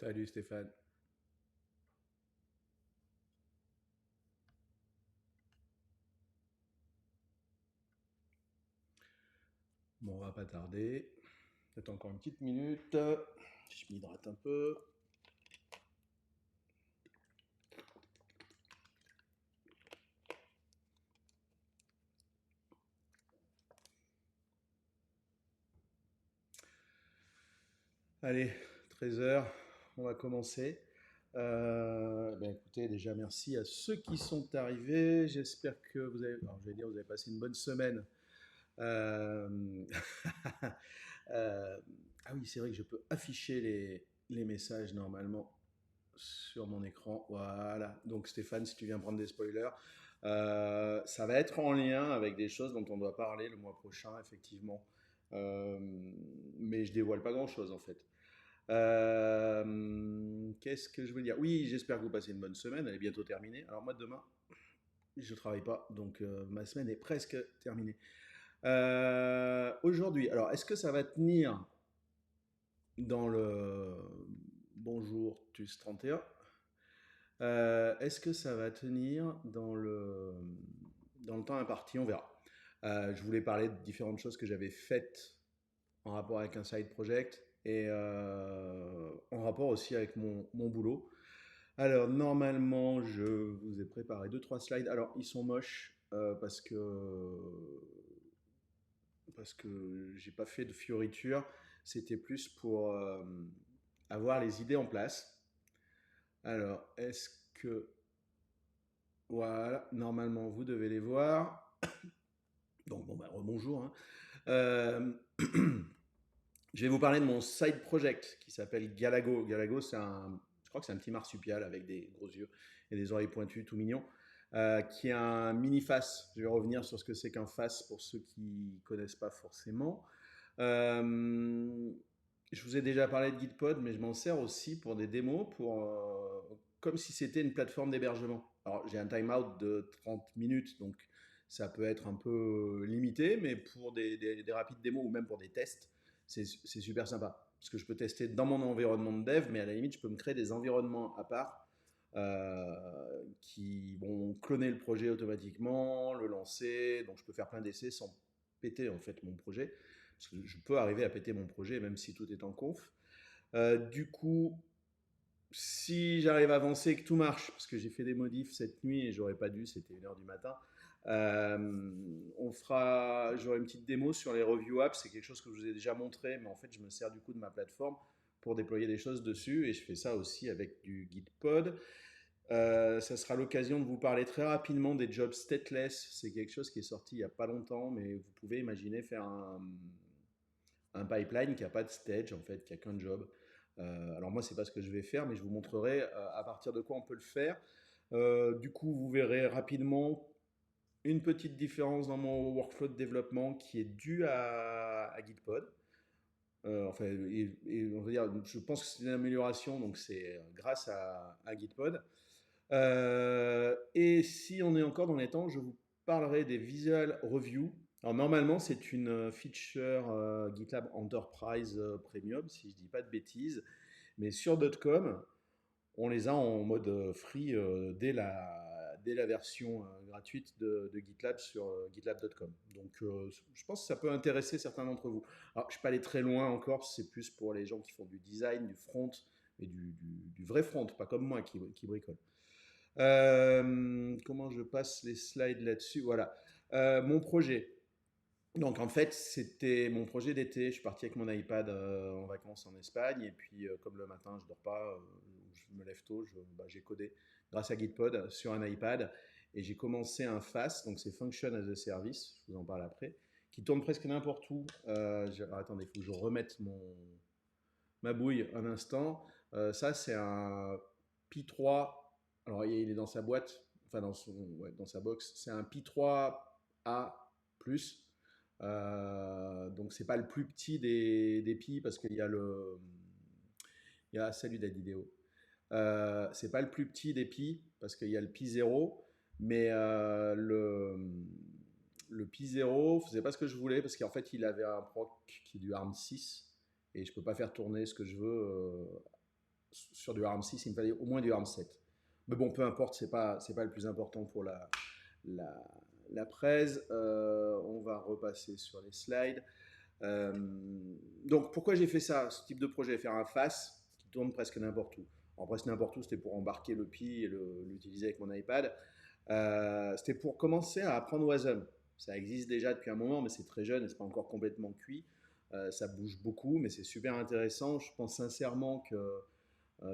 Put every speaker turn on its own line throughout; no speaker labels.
Salut Stéphane. Bon, on va pas tarder. Peut-être encore une petite minute. Je m'hydrate un peu. Allez, 13 heures, on va commencer. Ben écoutez, déjà merci à ceux qui sont arrivés. J'espère que vous avez, alors, je vais dire, vous avez passé une bonne semaine. Euh, ah oui, c'est vrai que je peux afficher les messages normalement sur mon écran. Voilà. Donc Stéphane, si tu viens prendre des spoilers, ça va être en lien avec des choses dont on doit parler le mois prochain, effectivement. Euh, mais je dévoile pas grand-chose en fait. Qu'est-ce que je veux dire? Oui, j'espère que vous passez une bonne semaine. Elle est bientôt terminée. Alors moi demain, je travaille pas, donc ma semaine est presque terminée. Aujourd'hui, alors est-ce que ça va tenir dans le Bonjour TUS 31? Est-ce que ça va tenir dans le temps imparti? On verra. Je voulais parler de différentes choses que j'avais faites en rapport avec un side project et en rapport aussi avec mon boulot. Alors, normalement, je vous ai préparé deux trois slides. Alors, ils sont moches parce que j'ai pas fait de fioriture. C'était plus pour avoir les idées en place. Alors, est-ce que voilà, normalement, vous devez les voir. Donc, bon, bah, rebonjour, hein. Euh, je vais vous parler de mon side project qui s'appelle Galago. Galago, je crois que c'est un petit marsupial avec des gros yeux et des oreilles pointues, tout mignon, qui est un mini face. Je vais revenir sur ce que c'est qu'un face pour ceux qui connaissent pas forcément. Euh, je vous ai déjà parlé de Gitpod, mais je m'en sers aussi pour des démos, comme si c'était une plateforme d'hébergement. Alors, j'ai un timeout de 30 minutes, donc ça peut être un peu limité, mais pour des rapides démos ou même pour des tests, c'est super sympa. Parce que je peux tester dans mon environnement de dev, mais à la limite, je peux me créer des environnements à part qui vont cloner le projet automatiquement, le lancer. Donc, je peux faire plein d'essais sans péter en fait mon projet. Parce que je peux arriver à péter mon projet même si tout est en conf. Du coup, si j'arrive à avancer et que tout marche, parce que j'ai fait des modifs cette nuit et j'aurais pas dû, c'était 1h du matin, j'aurai une petite démo sur les review apps. C'est quelque chose que je vous ai déjà montré, mais en fait, je me sers du coup de ma plateforme pour déployer des choses dessus et je fais ça aussi avec du Gitpod. Ça sera l'occasion de vous parler très rapidement des jobs stateless. C'est quelque chose qui est sorti il n'y a pas longtemps, mais vous pouvez imaginer faire un pipeline qui n'a pas de stage, en fait, qui a qu'un job. Alors moi, c'est pas ce que je vais faire, mais je vous montrerai à partir de quoi on peut le faire. Du coup, vous verrez rapidement une petite différence dans mon workflow de développement qui est due à Gitpod. Enfin, et on va dire, je pense que c'est une amélioration, donc c'est grâce à Gitpod. Et si on est encore dans les temps, je vous parlerai des Visual Review. Alors normalement, c'est une feature GitLab Enterprise Premium, si je dis pas de bêtises. Mais sur .com, on les a en mode free dès la version gratuite de GitLab sur gitlab.com. Donc je pense que ça peut intéresser certains d'entre vous. Alors je ne suis pas allé très loin encore, c'est plus pour les gens qui font du design, du front, et du vrai front, pas comme moi qui bricole. Comment je passe les slides là-dessus? Voilà. Mon projet. Donc en fait, c'était mon projet d'été. Je suis parti avec mon iPad en vacances en Espagne. Et puis, comme le matin, je dors pas, je me lève tôt, j'ai codé grâce à Gitpod sur un iPad. Et j'ai commencé un FAS, donc c'est Function as a Service, je vous en parle après, qui tourne presque n'importe où. Alors, attendez, il faut que je remette ma bouille un instant. Ça, c'est un Pi 3. Alors, il est dans sa boîte, enfin ouais, dans sa box. C'est un Pi 3A+. Donc, c'est pas le plus petit des Pi parce qu'il y a salut Dadidéo. C'est pas le plus petit des Pi parce qu'il y a le Pi 0, mais le Pi 0 faisait pas ce que je voulais parce qu'en fait, il avait un proc qui est du ARM 6 et je peux pas faire tourner ce que je veux sur du ARM6, il me fallait au moins du ARM7. Mais bon, peu importe, c'est pas le plus important pour la, la presse. On va repasser sur les slides. Euh, donc, pourquoi j'ai fait ça, ce type de projet? Faire un FAS qui tourne presque n'importe où. En presque n'importe où, c'était pour embarquer le Pi et l'utiliser avec mon iPad. C'était pour commencer à apprendre Wasm. Ça existe déjà depuis un moment, mais c'est très jeune et c'est pas encore complètement cuit. Ça bouge beaucoup, mais c'est super intéressant. Je pense sincèrement que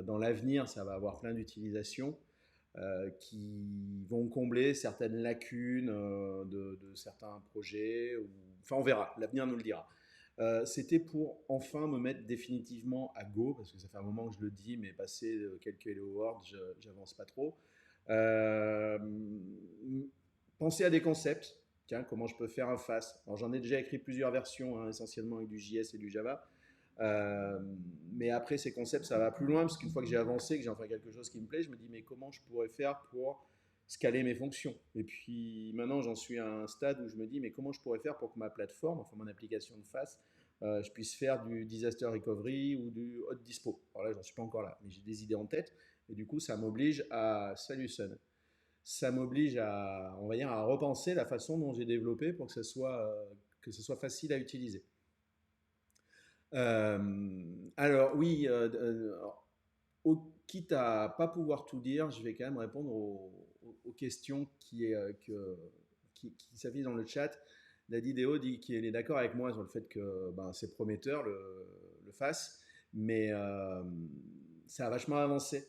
dans l'avenir, ça va avoir plein d'utilisations qui vont combler certaines lacunes de certains projets. Enfin, on verra, l'avenir nous le dira. C'était pour enfin me mettre définitivement à Go, parce que ça fait un moment que je le dis, mais passé quelques Hello World, j'avance pas trop. Euh, Penser à des concepts. Tiens, comment je peux faire un FAS? Alors j'en ai déjà écrit plusieurs versions, hein, essentiellement avec du JS et du Java. Euh, mais après ces concepts, ça va plus loin, parce qu'une fois que j'ai avancé, que j'ai enfin quelque chose qui me plaît, je me dis mais comment je pourrais faire pour scaler mes fonctions? Et puis maintenant, j'en suis à un stade où je me dis mais comment je pourrais faire pour que ma plateforme, enfin mon application de FAS, je puisse faire du disaster recovery ou du hot dispo. Alors là, j'en suis pas encore là, mais j'ai des idées en tête. Et du coup, ça m'oblige à Saluson. Ça m'oblige à, on va dire, à repenser la façon dont j'ai développé pour que ce soit facile à utiliser. Alors oui, quitte à pas pouvoir tout dire, je vais quand même répondre aux questions qui s'affichent dans le chat. Dadideo dit qu'il est d'accord avec moi sur le fait que ben, c'est prometteur le FAS, mais ça a vachement avancé.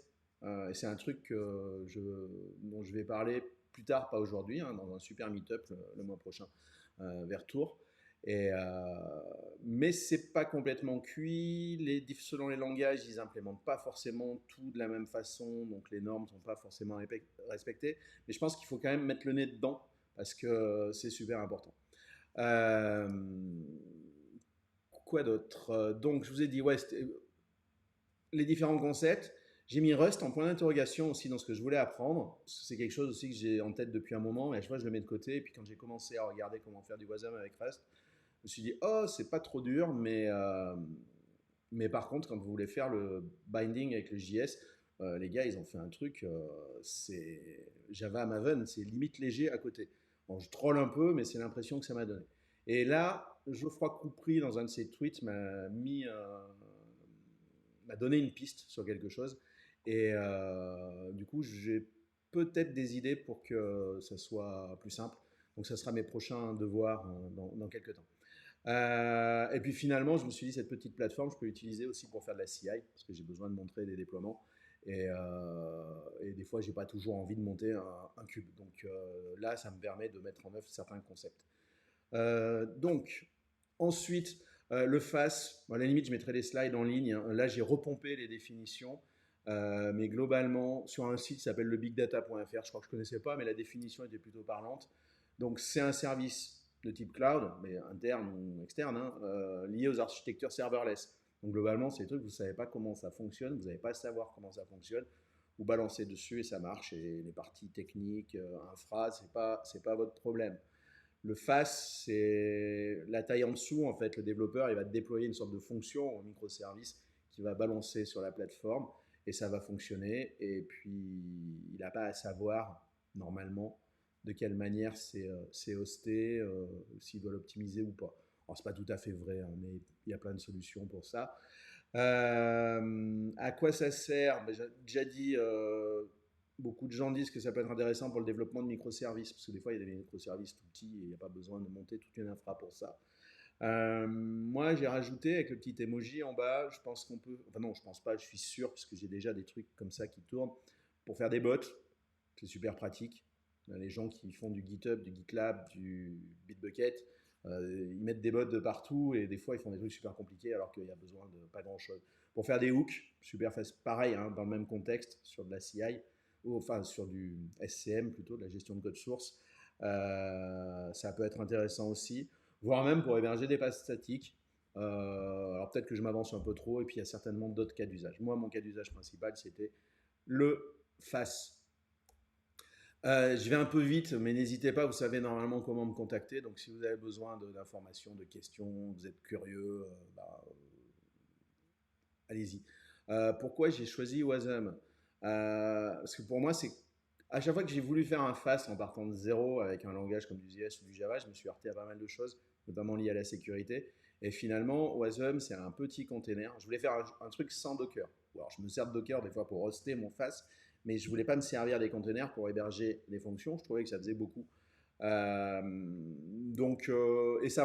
Et c'est un truc dont je vais parler plus tard, pas aujourd'hui, hein, dans un super meet-up le mois prochain vers Tours. Et, mais c'est pas complètement cuit. Selon les langages, ils implémentent pas forcément tout de la même façon, donc les normes sont pas forcément respectées. Mais je pense qu'il faut quand même mettre le nez dedans parce que c'est super important. Euh, quoi d'autre? Donc, je vous ai dit, ouais, les différents concepts. J'ai mis Rust en point d'interrogation aussi dans ce que je voulais apprendre. C'est quelque chose aussi que j'ai en tête depuis un moment, et à chaque fois je le mets de côté. Et puis quand j'ai commencé à regarder comment faire du Wasm avec Rust, je me suis dit, oh, c'est pas trop dur, mais par contre, quand vous voulez faire le binding avec le JS, les gars, ils ont fait un truc, c'est Java Maven, c'est limite léger à côté. Bon, je troll un peu, mais c'est l'impression que ça m'a donné. Et là, Geoffroy Coupry, dans un de ses tweets, m'a donné une piste sur quelque chose. Et du coup, j'ai peut-être des idées pour que ça soit plus simple. Donc, ça sera mes prochains devoirs dans quelques temps. Et puis finalement, je me suis dit, cette petite plateforme, je peux l'utiliser aussi pour faire de la CI, parce que j'ai besoin de montrer des déploiements. Et des fois, j'ai pas toujours envie de monter un cube. Donc là, ça me permet de mettre en œuvre certains concepts. Donc, ensuite, le FAS, à la limite, je mettrai les slides en ligne. Hein. Là, j'ai repompé les définitions. Mais globalement, sur un site qui s'appelle le bigdata.fr, je crois que je ne connaissais pas, mais la définition était plutôt parlante. Donc, c'est un service de type cloud, mais interne ou externe, hein, lié aux architectures serverless. Donc, globalement, c'est des trucs, vous ne savez pas comment ça fonctionne, vous n'avez pas à savoir comment ça fonctionne. Vous balancez dessus et ça marche. Et les parties techniques, infra, c'est pas votre problème. Le FAS, c'est la taille en dessous. En fait, le développeur, il va déployer une sorte de fonction, un microservice qui va balancer sur la plateforme et ça va fonctionner. Et puis, il n'a pas à savoir, normalement, de quelle manière c'est hosté, s'il doit l'optimiser ou pas. Alors, c'est pas tout à fait vrai, hein, mais il y a plein de solutions pour ça. À quoi ça sert? Ben, j'ai déjà dit, beaucoup de gens disent que ça peut être intéressant pour le développement de microservices, parce que des fois, il y a des microservices tout petits et il n'y a pas besoin de monter toute une infra pour ça. Moi, j'ai rajouté avec le petit emoji en bas, je pense qu'on peut, enfin non, je pense pas, je suis sûr, parce que j'ai déjà des trucs comme ça qui tournent, pour faire des bots, c'est super pratique. Les gens qui font du GitHub, du GitLab, du Bitbucket, ils mettent des bots de partout et des fois ils font des trucs super compliqués alors qu'il y a besoin de pas grand chose. Pour faire des hooks, super facile, pareil, hein, dans le même contexte, sur de la CI, ou enfin sur du SCM plutôt, de la gestion de code source, ça peut être intéressant aussi, voire même pour héberger des pages statiques. Alors peut-être que je m'avance un peu trop et puis il y a certainement d'autres cas d'usage. Moi, mon cas d'usage principal, c'était le FAS. Je vais un peu vite, mais n'hésitez pas, vous savez normalement comment me contacter. Donc, si vous avez besoin d'informations, de questions, vous êtes curieux, allez-y. Pourquoi j'ai choisi Wasm? Parce que pour moi, c'est à chaque fois que j'ai voulu faire un fast en partant de zéro avec un langage comme du JS ou du Java, je me suis heurté à pas mal de choses, notamment liées à la sécurité. Et finalement, Wasm, c'est un petit container. Je voulais faire un truc sans Docker. Alors, je me sers de Docker des fois pour hoster mon fast, mais je voulais pas me servir des containers pour héberger les fonctions. Je trouvais que ça faisait beaucoup. Et ça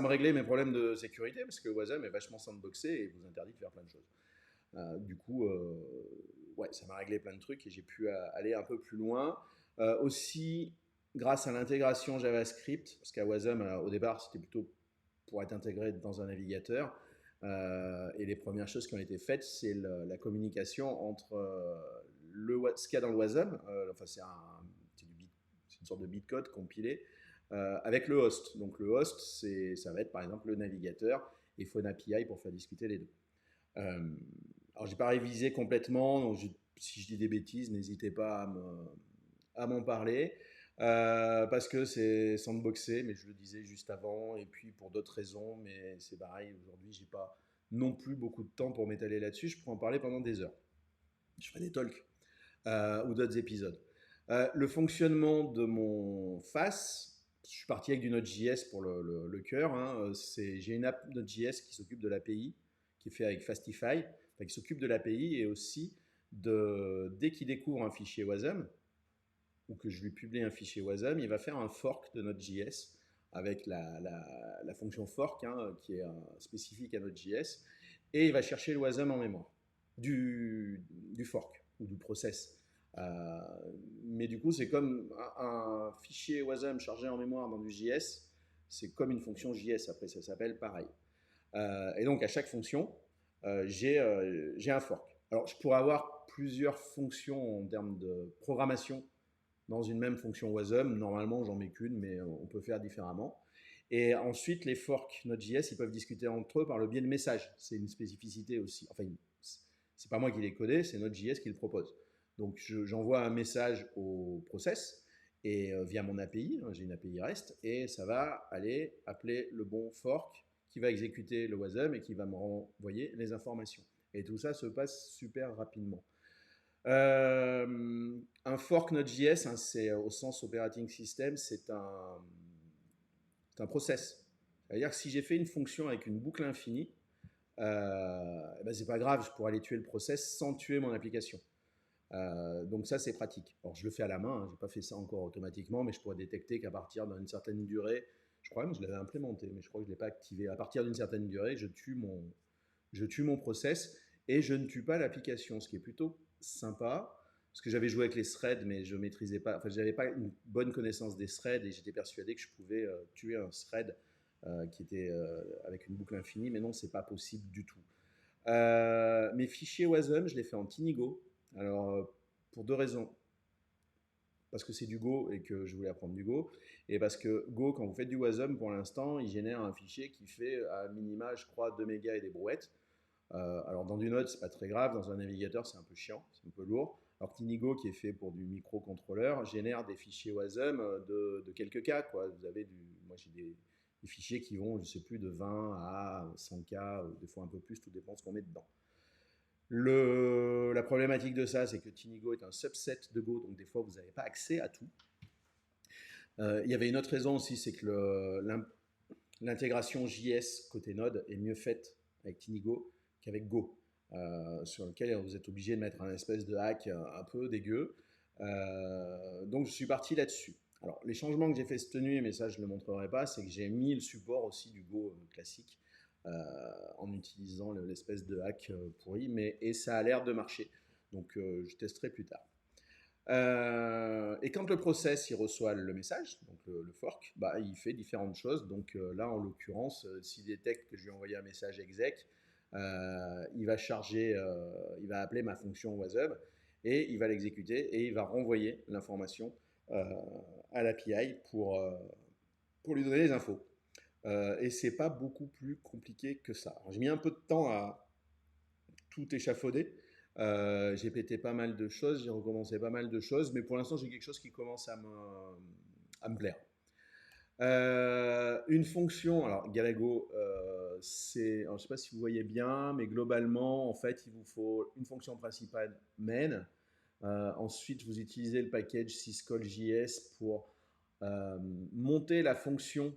me réglait mes problèmes de sécurité parce que Wasm est vachement sandboxé et vous interdit de faire plein de choses. Ouais, ça m'a réglé plein de trucs et j'ai pu aller un peu plus loin. Aussi, grâce à l'intégration JavaScript, parce qu'à Wasm, au départ, c'était plutôt pour être intégré dans un navigateur. Et les premières choses qui ont été faites, c'est la communication entre ce qu'il y a dans le Wasm, enfin c'est une sorte de bitcode compilé, avec le host. Donc le host, ça va être par exemple le navigateur, et il faut une API pour faire discuter les deux. Alors j'ai pas révisé complètement, donc si je dis des bêtises, n'hésitez pas à m'en parler. Parce que c'est sandboxé, mais je le disais juste avant, et puis pour d'autres raisons, mais c'est pareil, aujourd'hui j'ai pas non plus beaucoup de temps pour m'étaler là-dessus, je pourrais en parler pendant des heures. Je ferai des talks ou d'autres épisodes. Le fonctionnement de mon FAS, je suis parti avec du Node.js pour le cœur. Hein, j'ai une app Node.js qui s'occupe de l'API, qui est fait avec Fastify, enfin, qui s'occupe de l'API et aussi dès qu'il découvre un fichier Wasm, ou que je lui publie un fichier Wasm, il va faire un fork de Node.js avec la fonction fork, hein, qui est spécifique à Node.js, et il va chercher le Wasm en mémoire du fork ou du process. Euh, mais du coup, c'est comme un fichier Wasm chargé en mémoire dans du JS, c'est comme une fonction JS, après ça s'appelle pareil. Et donc à chaque fonction, j'ai un fork. Alors je pourrais avoir plusieurs fonctions en termes de programmation dans une même fonction Wasm. Normalement, j'en mets qu'une, mais on peut faire différemment. Et ensuite, les forks Node.js, ils peuvent discuter entre eux par le biais de messages. C'est une spécificité aussi. Enfin, c'est pas moi qui l'ai codé, c'est Node.js qui le propose. Donc, j'envoie un message au process et via mon API, hein, j'ai une API REST, et ça va aller appeler le bon fork qui va exécuter le Wasm et qui va me renvoyer les informations. Et tout ça se passe super rapidement. Un fork Node.js, hein, c'est au sens operating system, c'est un process. C'est-à-dire que si j'ai fait une fonction avec une boucle infinie, ben c'est pas grave, je pourrais aller tuer le process sans tuer mon application. Donc ça, c'est pratique. Alors je le fais à la main, hein, j'ai pas fait ça encore automatiquement, mais je pourrais détecter qu'à partir d'une certaine durée, je crois même que je l'avais implémenté, mais je crois que je ne l'ai pas activé. À partir d'une certaine durée, je tue mon process et je ne tue pas l'application, ce qui est plutôt sympa. Parce que j'avais joué avec les threads, mais je maîtrisais pas, enfin, j'avais pas une bonne connaissance des threads et j'étais persuadé que je pouvais tuer un thread qui était avec une boucle infinie, mais non, c'est pas possible du tout. Mes fichiers Wasm, je les fais en Tinigo. Alors, pour deux raisons. Parce que c'est du Go et que je voulais apprendre du Go. Et parce que Go, quand vous faites du Wasm, pour l'instant, il génère un fichier qui fait à minima, je crois, 2 mégas et des brouettes. Alors dans du Node, c'est pas très grave, dans un navigateur, c'est un peu chiant, c'est un peu lourd. Alors Tinigo, qui est fait pour du microcontrôleur, génère des fichiers Wasm de quelques K, quoi. Moi j'ai des fichiers qui vont, je sais plus, de 20 à 100K, des fois un peu plus, tout dépend de ce qu'on met dedans. La problématique de ça, c'est que Tinigo est un subset de Go, donc des fois vous n'avez pas accès à tout. Il y avait une autre raison aussi, c'est que l'intégration JS côté Node est mieux faite avec Tinigo qu'avec Go, sur lequel vous êtes obligé de mettre un espèce de hack un peu dégueu. Donc je suis parti là-dessus. Alors les changements que j'ai fait cette nuit, mais ça je ne le montrerai pas, c'est que j'ai mis le support aussi du Go classique en utilisant l'espèce de hack pourri, et ça a l'air de marcher. Donc je testerai plus tard. Et quand le process il reçoit le message, donc le fork, bah, il fait différentes choses. Donc là, en l'occurrence, s'il détecte que je lui ai envoyé un message exec, il va il va appeler ma fonction Wasm et il va l'exécuter et il va renvoyer l'information à l'API pour lui donner les infos. Et c'est pas beaucoup plus compliqué que ça. J'ai mis un peu de temps à tout échafauder. J'ai pété pas mal de choses, j'ai recommencé pas mal de choses, mais pour l'instant j'ai quelque chose qui commence à me plaire. Une fonction, alors Galago, alors, je ne sais pas si vous voyez bien, mais globalement, en fait, il vous faut une fonction principale main. Ensuite, vous utilisez le package syscall.js pour euh, monter la fonction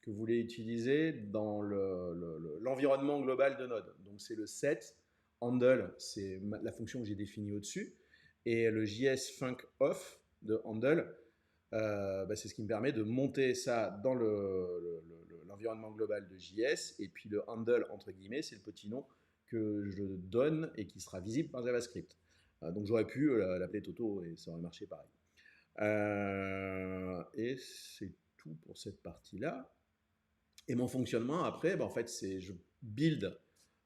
que vous voulez utiliser dans l'environnement global de Node. Donc, c'est le set. Handle, c'est la fonction que j'ai définie au-dessus. Et le JS func off de handle, bah, c'est ce qui me permet de monter ça dans l'environnement global de JS. Et puis le handle, entre guillemets, c'est le petit nom que je donne et qui sera visible par JavaScript. Donc j'aurais pu l'appeler Toto et ça aurait marché pareil. Et c'est tout pour cette partie-là. Et mon fonctionnement après, bah, en fait, c'est je build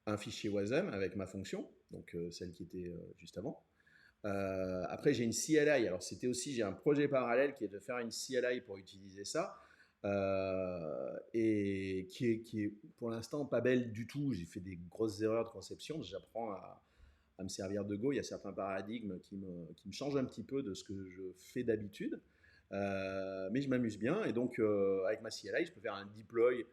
un fichier WASM avec ma fonction, donc celle qui était juste avant. Après, j'ai une CLI. Alors, c'était aussi, j'ai un projet parallèle qui est de faire une CLI pour utiliser ça. Et qui est pour l'instant pas belle du tout. J'ai fait des grosses erreurs de conception. J'apprends à me servir de Go. Il y a certains paradigmes qui me changent un petit peu de ce que je fais d'habitude. Mais je m'amuse bien. Et donc, avec ma CLI, je peux faire un deploy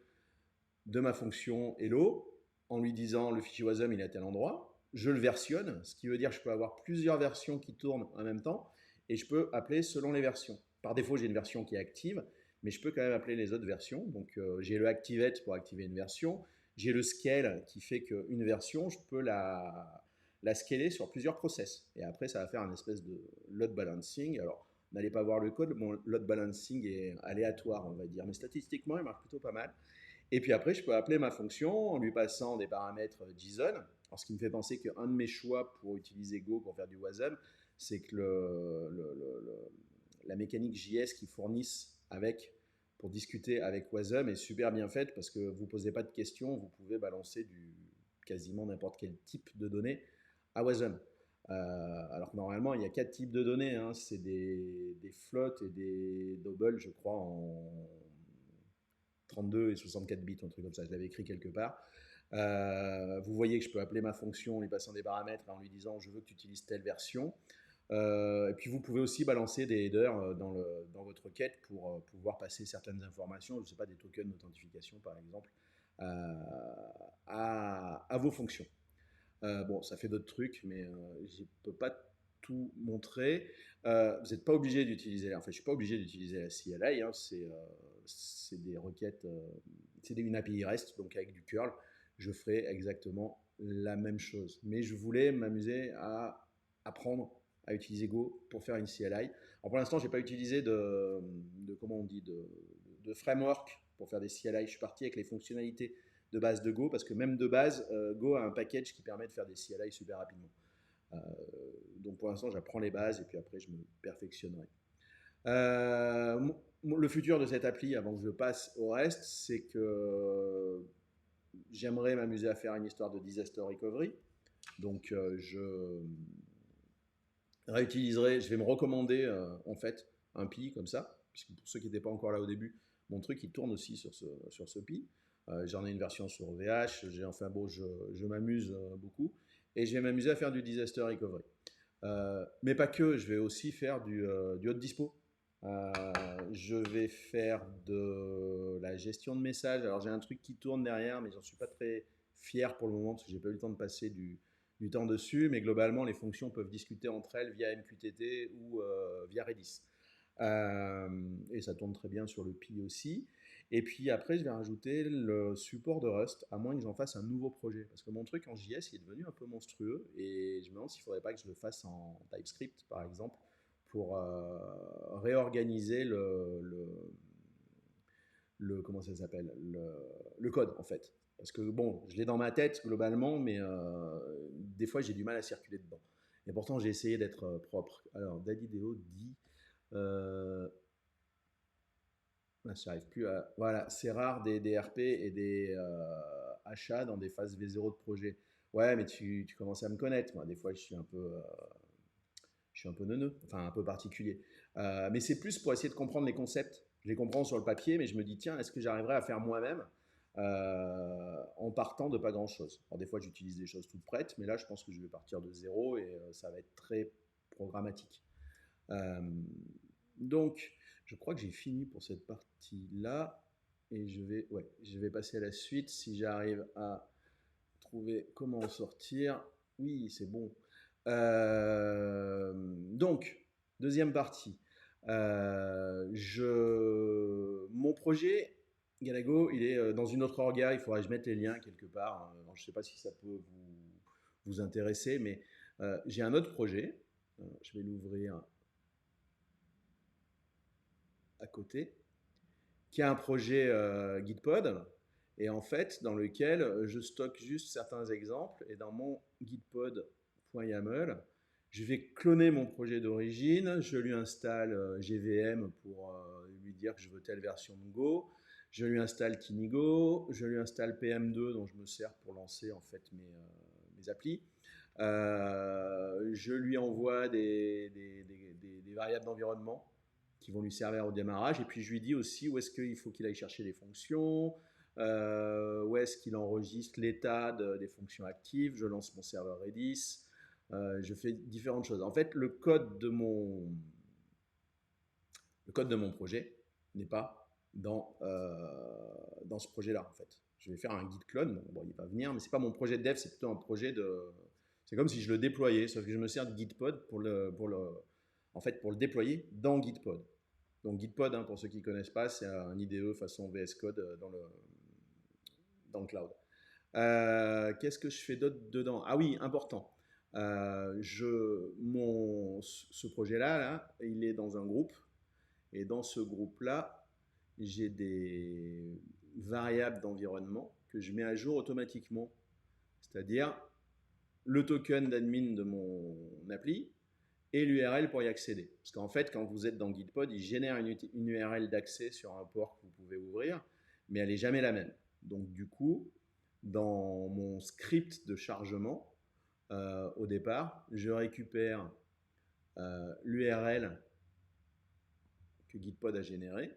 de ma fonction hello en lui disant le fichier wasm il est à tel endroit. Je le versionne, ce qui veut dire que je peux avoir plusieurs versions qui tournent en même temps et je peux appeler selon les versions. Par défaut, j'ai une version qui est active, mais je peux quand même appeler les autres versions. Donc, j'ai le activate pour activer une version. J'ai le scale qui fait qu'une version, je peux la scaler sur plusieurs process. Et après, ça va faire un espèce de load balancing. Alors, n'allez pas voir le code, mon load balancing est aléatoire, on va dire, mais statistiquement, il marche plutôt pas mal. Et puis après, je peux appeler ma fonction en lui passant des paramètres JSON. Alors, ce qui me fait penser qu'un de mes choix pour utiliser Go pour faire du WASM, c'est que la mécanique JS qu'ils fournissent pour discuter avec WASM est super bien faite parce que vous ne posez pas de questions, vous pouvez balancer quasiment n'importe quel type de données à WASM. Alors que normalement, il y a 4 types de données. Hein. C'est des floats et des doubles, je crois, en 32 et 64 bits, un truc comme ça. Je l'avais écrit quelque part. Vous voyez que je peux appeler ma fonction en lui passant des paramètres et en lui disant je veux que tu utilises telle version. Et puis vous pouvez aussi balancer des headers dans votre requête pour pouvoir passer certaines informations, je ne sais pas, des tokens d'authentification par exemple, à vos fonctions. Bon, ça fait d'autres trucs, mais je ne peux pas tout montrer. Vous n'êtes pas obligé d'utiliser, enfin, je ne suis pas obligé d'utiliser la CLI, hein, c'est des requêtes, c'est une API REST, donc avec du curl, je ferai exactement la même chose. Mais je voulais m'amuser à apprendre à utiliser Go pour faire une CLI. Alors pour l'instant, je n'ai pas utilisé comment on dit, de framework pour faire des CLI. Je suis parti avec les fonctionnalités de base de Go parce que même de base, Go a un package qui permet de faire des CLI super rapidement. Euh, donc pour l'instant, j'apprends les bases et puis après, je me perfectionnerai. Le futur de cette appli, avant que je passe au reste, c'est que j'aimerais m'amuser à faire une histoire de disaster recovery. Donc je réutiliserai, je vais me recommander en fait un PI comme ça, puisque pour ceux qui n'étaient pas encore là au début, mon truc il tourne aussi sur ce PI. J'en ai une version sur OVH, enfin bon, je m'amuse beaucoup et je vais m'amuser à faire du disaster recovery. Mais pas que, je vais aussi faire du hot dispo. Je vais faire de la gestion de messages. Alors j'ai un truc qui tourne derrière, mais j'en suis pas très fier pour le moment parce que j'ai pas eu le temps de passer du temps dessus. Mais globalement, les fonctions peuvent discuter entre elles via MQTT ou via Redis. Et ça tourne très bien sur le Pi aussi. Et puis après, je vais rajouter le support de Rust, à moins que j'en fasse un nouveau projet. Parce que mon truc en JS, il est devenu un peu monstrueux. Et je me demande s'il ne faudrait pas que je le fasse en TypeScript, par exemple, pour réorganiser comment ça s'appelle, le code, en fait. Parce que bon, je l'ai dans ma tête globalement, mais des fois j'ai du mal à circuler dedans. Et pourtant j'ai essayé d'être propre. Alors Dadideo dit j'arrive plus à. Voilà, c'est rare des RP et des achats dans des phases V0 de projet. Ouais, mais tu commences à me connaître. Moi, des fois, je suis un peu neuneux, enfin un peu particulier. Mais c'est plus pour essayer de comprendre les concepts. Je les comprends sur le papier, mais je me dis, tiens, est-ce que j'arriverai à faire moi-même en partant de pas grand-chose. Alors des fois, j'utilise des choses toutes prêtes, mais là, je pense que je vais partir de zéro et ça va être très programmatique. Euh, donc, Je crois que j'ai fini pour cette partie-là. Et je vais passer à la suite si j'arrive à trouver comment en sortir. Oui, c'est bon. Donc, deuxième partie. Mon projet, Galago, il est dans une autre orga. Il faudrait que je mette les liens quelque part. Alors, je ne sais pas si ça peut vous intéresser, mais j'ai un autre projet. Je vais l'ouvrir à côté, qui est un projet Gitpod, et en fait, dans lequel je stocke juste certains exemples, et dans mon gitpod.yaml, je vais cloner mon projet d'origine, je lui installe GVM pour lui dire que je veux telle version de Go, je lui installe Tinigo, je lui installe PM2 dont je me sers pour lancer en fait mes applis. Je lui envoie des variables d'environnement qui vont lui servir au démarrage. Et puis je lui dis aussi où est-ce qu'il faut qu'il aille chercher les fonctions, où est-ce qu'il enregistre l'état des fonctions actives. Je lance mon serveur Redis. Je fais différentes choses. En fait, le code de mon projet n'est pas dans ce projet-là. En fait, je vais faire un git clone. Bon, il va venir, mais c'est pas mon projet de dev, c'est plutôt un projet de. C'est comme si je le déployais, sauf que je me sers de Gitpod en fait, pour le déployer dans Gitpod. Donc Gitpod, hein, pour ceux qui ne connaissent pas, c'est un IDE façon VS Code dans le cloud. Qu'est-ce que je fais d'autre dedans? Ah oui, important. Ce projet-là, là, il est dans un groupe. Et dans ce groupe-là, j'ai des variables d'environnement que je mets à jour automatiquement. C'est-à-dire le token d'admin de mon appli et l'URL pour y accéder. Parce qu'en fait, quand vous êtes dans Gitpod, il génère une URL d'accès sur un port que vous pouvez ouvrir, mais elle n'est jamais la même. Donc du coup, dans mon script de chargement, au départ, je récupère l'URL que Gitpod a généré,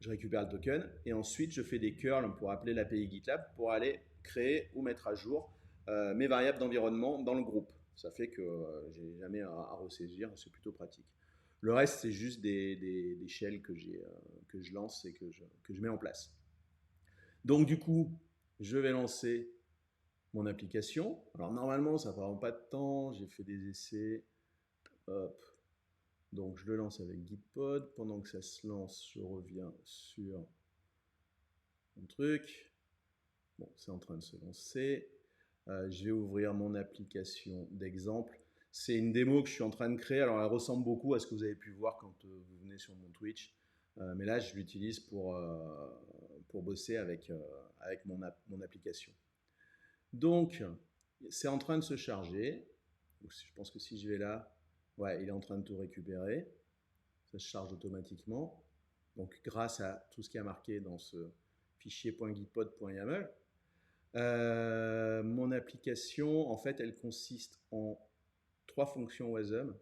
je récupère le token, et ensuite je fais des curls pour appeler l'API GitLab pour aller créer ou mettre à jour mes variables d'environnement dans le groupe. Ça fait que j'ai jamais à ressaisir, c'est plutôt pratique. Le reste, c'est juste des shells que je lance et que je mets en place. Donc du coup, je vais lancer mon application. Alors normalement, ça ne prend pas de temps. J'ai fait des essais. Hop. Donc je le lance avec Gitpod. Pendant que ça se lance, je reviens sur mon truc. Bon, c'est en train de se lancer. Je vais ouvrir mon application d'exemple. C'est une démo que je suis en train de créer. Alors, elle ressemble beaucoup à ce que vous avez pu voir quand vous venez sur mon Twitch. Mais là, je l'utilise pour bosser avec mon application. Donc, c'est en train de se charger. Je pense que si je vais là, ouais, il est en train de tout récupérer. Ça se charge automatiquement. Donc, grâce à tout ce qui est marqué dans ce fichier .gitpod.yaml, mon application, en fait, elle consiste en 3 fonctions WASM.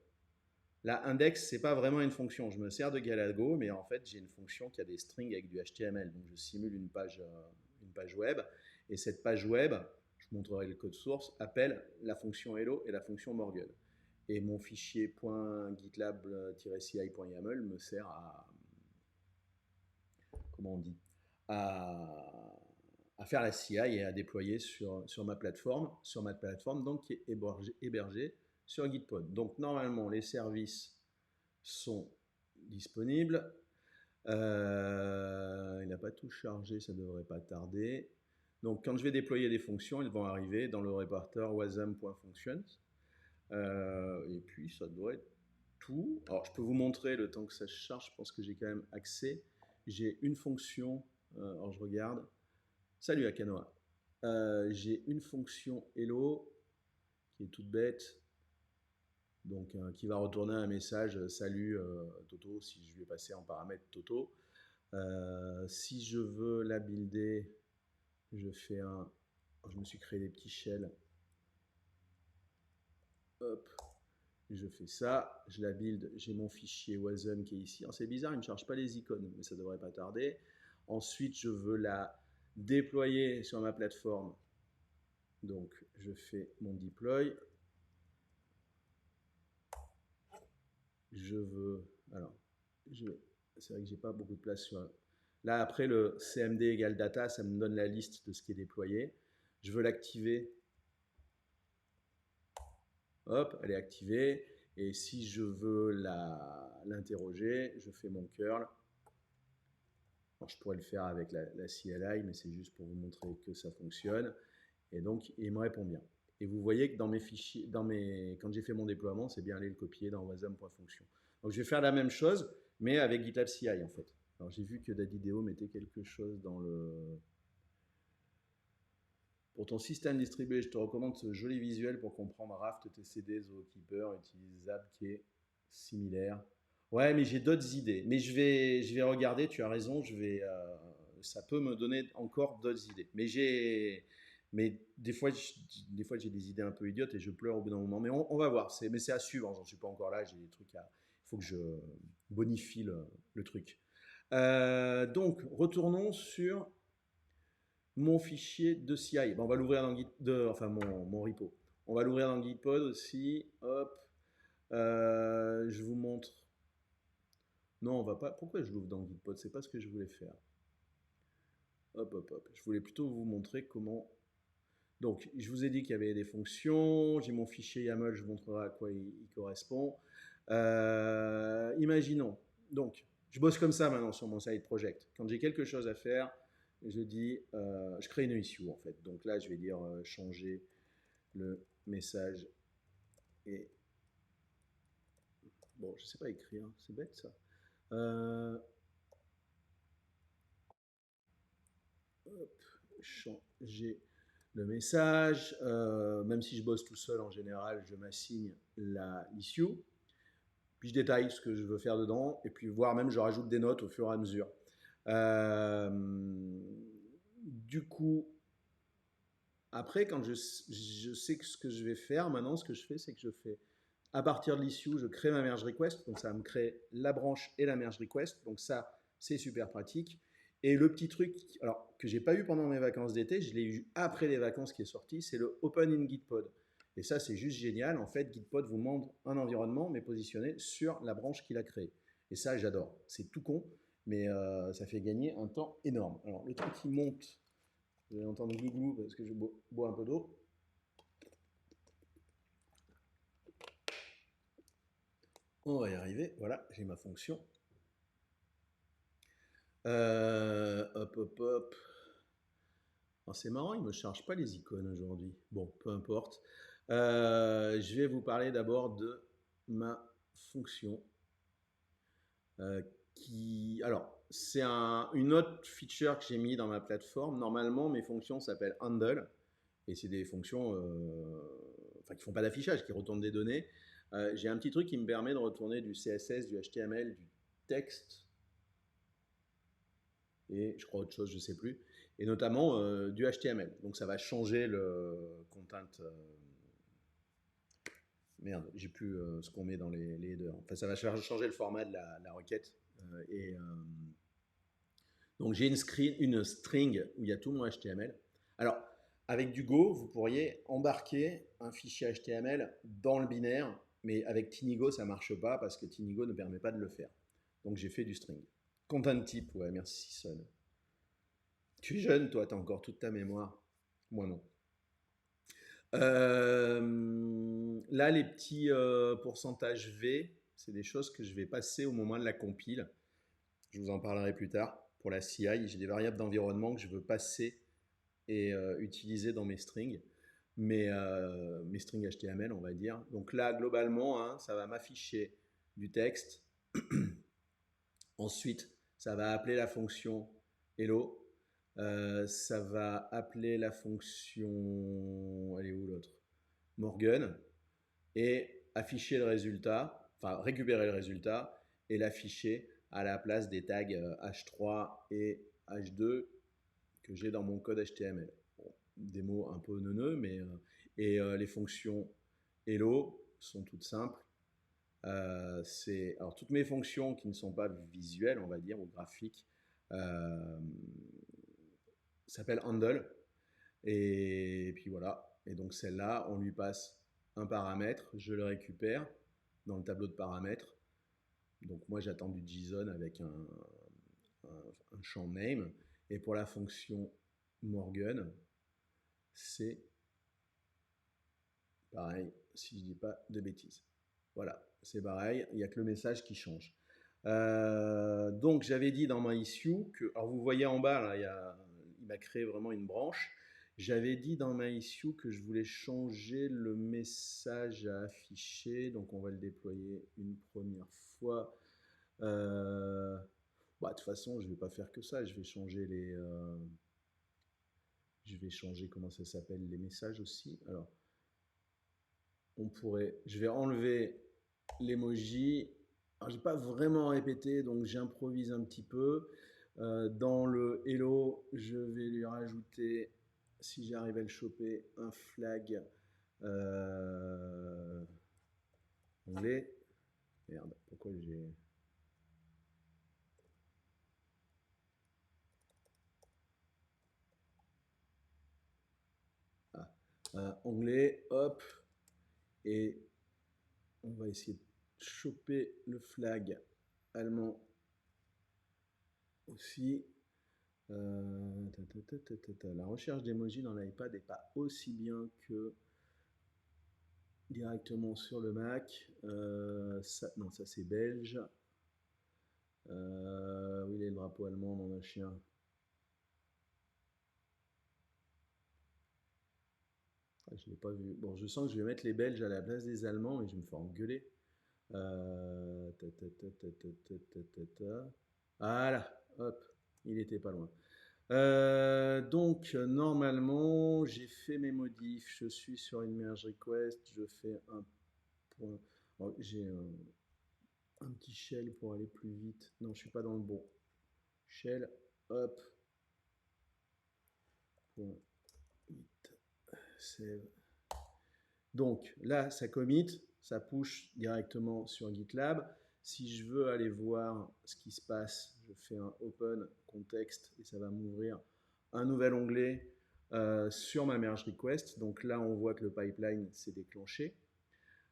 La index, c'est pas vraiment une fonction. Je me sers de Galago, mais en fait, j'ai une fonction qui a des strings avec du HTML. Donc, je simule une page web. Et cette page web, je vous montrerai le code source, appelle la fonction hello et la fonction Morgan. Et mon fichier .gitlab-ci.yaml me sert à, comment on dit, à faire la CI et à déployer sur ma plateforme, donc qui est hébergée sur Gitpod. Donc normalement, les services sont disponibles. Il n'a pas tout chargé, ça ne devrait pas tarder. Donc quand je vais déployer des fonctions, elles vont arriver dans le répertoire wasm.functions. Et puis ça doit être tout. Alors je peux vous montrer le temps que ça se charge, je pense que j'ai quand même accès. J'ai une fonction, alors je regarde. Salut Akanoa. J'ai une fonction hello qui est toute bête, donc qui va retourner un message salut Toto si je lui ai passé en paramètre Toto. Si je veux la builder, je fais je me suis créé des petits shells. Hop, je fais ça, je la build, j'ai mon fichier wasm qui est ici. Alors c'est bizarre, il ne charge pas les icônes, mais ça devrait pas tarder. Ensuite, je veux la déployer sur ma plateforme. Donc, je fais mon deploy. Je veux Alors, c'est vrai que j'ai pas beaucoup de place sur. Là, après le CMD égale data, ça me donne la liste de ce qui est déployé. Je veux l'activer. Hop, elle est activée. Et si je veux l'interroger, je fais mon curl. Alors, je pourrais le faire avec la CLI, mais c'est juste pour vous montrer que ça fonctionne. Et donc, il me répond bien. Et vous voyez que dans mes fichiers, quand j'ai fait mon déploiement, c'est bien allé le copier dans wasm.function. Donc, je vais faire la même chose, mais avec GitLab CI en fait. Alors, j'ai vu que Dadideo mettait quelque chose dans le. Pour ton système distribué, je te recommande ce joli visuel pour comprendre Raft, TCD, Zookeeper, utilisable qui est similaire. Ouais, mais j'ai d'autres idées. Mais je vais regarder, tu as raison, ça peut me donner encore d'autres idées. Mais des fois, j'ai des idées un peu idiotes et je pleure au bout d'un moment. Mais on va voir. Mais c'est à suivre. J'en suis pas encore là. J'ai des trucs il faut que je bonifie le truc. Donc, retournons sur mon fichier de CI. Bon, on va l'ouvrir dans enfin mon repo. On va l'ouvrir dans Gitpod aussi. Hop. Je vous montre. Non, on va pas. Pourquoi je l'ouvre dans Gitpod? C'est pas ce que je voulais faire. Hop, hop, hop. Je voulais plutôt vous montrer comment. Donc, je vous ai dit qu'il y avait des fonctions. J'ai mon fichier YAML, je vous montrerai à quoi il correspond. Imaginons. Donc, je bosse comme ça maintenant sur mon side project. Quand j'ai quelque chose à faire, je dis, je crée une issue en fait. Donc là, je vais dire changer le message et bon, je sais pas écrire, c'est bête ça. Hop, changer le message. Même si je bosse tout seul en général, je m'assigne l'issue. Puis je détaille ce que je veux faire dedans et puis voire même je rajoute des notes au fur et à mesure. Du coup, après, quand je sais ce que je vais faire, maintenant, ce que je fais, c'est que je fais, à partir de l'issue, je crée ma merge request. Donc, ça va me créer la branche et la merge request. Donc, ça, c'est super pratique. Et le petit truc, alors, que j'ai pas eu pendant mes vacances d'été, je l'ai eu après les vacances qui est sorti, c'est le Open in Gitpod. Et ça, c'est juste génial. En fait, Gitpod vous montre un environnement, mais positionné sur la branche qu'il a créée. Et ça, j'adore. C'est tout con, mais ça fait gagner un temps énorme. Alors, le temps qui monte, vous allez entendre glouglou parce que je bois un peu d'eau. On va y arriver. Voilà, j'ai ma fonction. Hop, hop, hop. C'est marrant, il ne me charge pas les icônes aujourd'hui. Bon, peu importe. Je vais vous parler d'abord de ma fonction. Alors, c'est une autre feature que j'ai mis dans ma plateforme. Normalement, mes fonctions s'appellent handle. Et c'est des fonctions qui ne font pas d'affichage, qui retournent des données. J'ai un petit truc qui me permet de retourner du CSS, du HTML, du texte, et je crois autre chose, je ne sais plus, et notamment du HTML. Donc ça va changer le content. Merde, j'ai plus ce qu'on met dans les headers. Enfin, ça va changer le format de la requête. Donc j'ai une string où il y a tout mon HTML. Alors, avec du Go, vous pourriez embarquer un fichier HTML dans le binaire, mais avec Tinigo, ça ne marche pas parce que Tinigo ne permet pas de le faire. Donc j'ai fait du string. Content type, ouais, merci Son. Tu es jeune, toi, tu as encore toute ta mémoire. Moi non. Là, les petits pourcentages V, c'est des choses que je vais passer au moment de la compile. Je vous en parlerai plus tard. Pour la CI, j'ai des variables d'environnement que je veux passer et utiliser dans mes strings, mes strings HTML, on va dire. Donc là, globalement, hein, ça va m'afficher du texte. Ensuite, ça va appeler la fonction hello. Ça va appeler la fonction, elle est où l'autre? Morgan, et afficher le résultat, enfin récupérer le résultat et l'afficher à la place des tags H3 et H2 que j'ai dans mon code HTML. Bon, des mots un peu neuneux, mais les fonctions hello sont toutes simples. Alors toutes mes fonctions qui ne sont pas visuelles, on va dire, ou graphiques, s'appellent handle. Et puis voilà. Et donc celle-là, on lui passe un paramètre, je le récupère dans le tableau de paramètres. Donc moi j'attends du JSON avec un champ name. Et pour la fonction Morgan, c'est pareil, si je ne dis pas de bêtises. Voilà, c'est pareil, il n'y a que le message qui change. Donc j'avais dit dans my issue que, alors vous voyez en bas, là, il m'a créé vraiment une branche. J'avais dit dans my issue que je voulais changer le message à afficher, donc on va le déployer une première fois. De toute façon, je ne vais pas faire que ça, je vais changer je vais changer comment ça s'appelle les messages aussi. Alors, je vais enlever l'emoji. Alors, j'ai pas vraiment répété, donc j'improvise un petit peu. Dans le hello, je vais lui rajouter, si j'arrive à le choper, un flag anglais. Merde, pourquoi j'ai... anglais, hop, et on va essayer de choper le flag allemand aussi. La recherche d'emoji dans l'iPad n'est pas aussi bien que directement sur le Mac. Non, ça c'est belge. Où il est le drapeau allemand, mon chien? Je ne l'ai pas vu. Bon, je sens que je vais mettre les Belges à la place des Allemands et je vais me faire engueuler. Voilà, hop, il était pas loin. Donc, normalement, j'ai fait mes modifs. Je suis sur une merge request. Je fais un point. J'ai un petit shell pour aller plus vite. Non, je suis pas dans le bon. Shell, hop. Point 8. Save. Donc là, ça commit, ça push directement sur GitLab. Si je veux aller voir ce qui se passe, je fais un open context et ça va m'ouvrir un nouvel onglet sur ma merge request. Donc là, on voit que le pipeline s'est déclenché.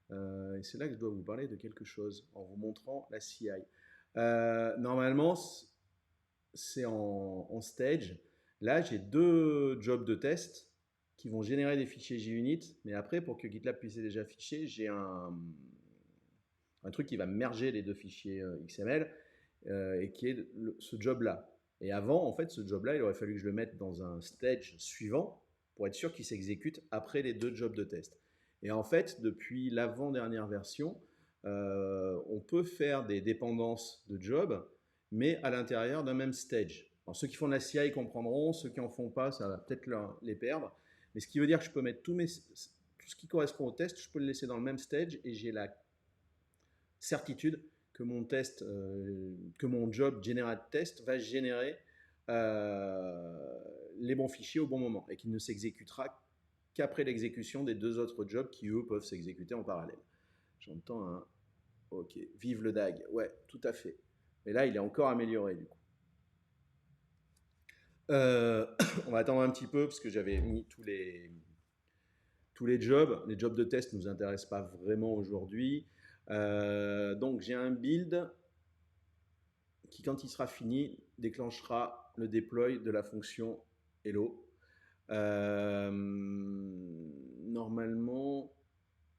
Et c'est là que je dois vous parler de quelque chose en vous montrant la CI. Normalement, c'est en stage. Là, j'ai deux jobs de test qui vont générer des fichiers JUnit, mais après, pour que GitLab puisse les afficher, j'ai un truc qui va merger les deux fichiers XML et qui est ce job-là. Et avant, en fait, ce job-là, il aurait fallu que je le mette dans un stage suivant pour être sûr qu'il s'exécute après les deux jobs de test. Et en fait, depuis l'avant-dernière version, on peut faire des dépendances de jobs, mais à l'intérieur d'un même stage. Alors, ceux qui font de la CI comprendront, ceux qui n'en font pas, ça va peut-être les perdre. Mais ce qui veut dire que je peux mettre tout ce qui correspond au test, je peux le laisser dans le même stage et j'ai la certitude que mon test, que mon job generate test va générer les bons fichiers au bon moment et qu'il ne s'exécutera qu'après l'exécution des deux autres jobs qui, eux, peuvent s'exécuter en parallèle. J'entends un... Ok, vive le DAG. Ouais, tout à fait. Mais là, il est encore amélioré, du coup. On va attendre un petit peu parce que j'avais mis tous les jobs. Les jobs de test ne nous intéressent pas vraiment aujourd'hui. Donc j'ai un build qui, quand il sera fini, déclenchera le deploy de la fonction hello. Normalement,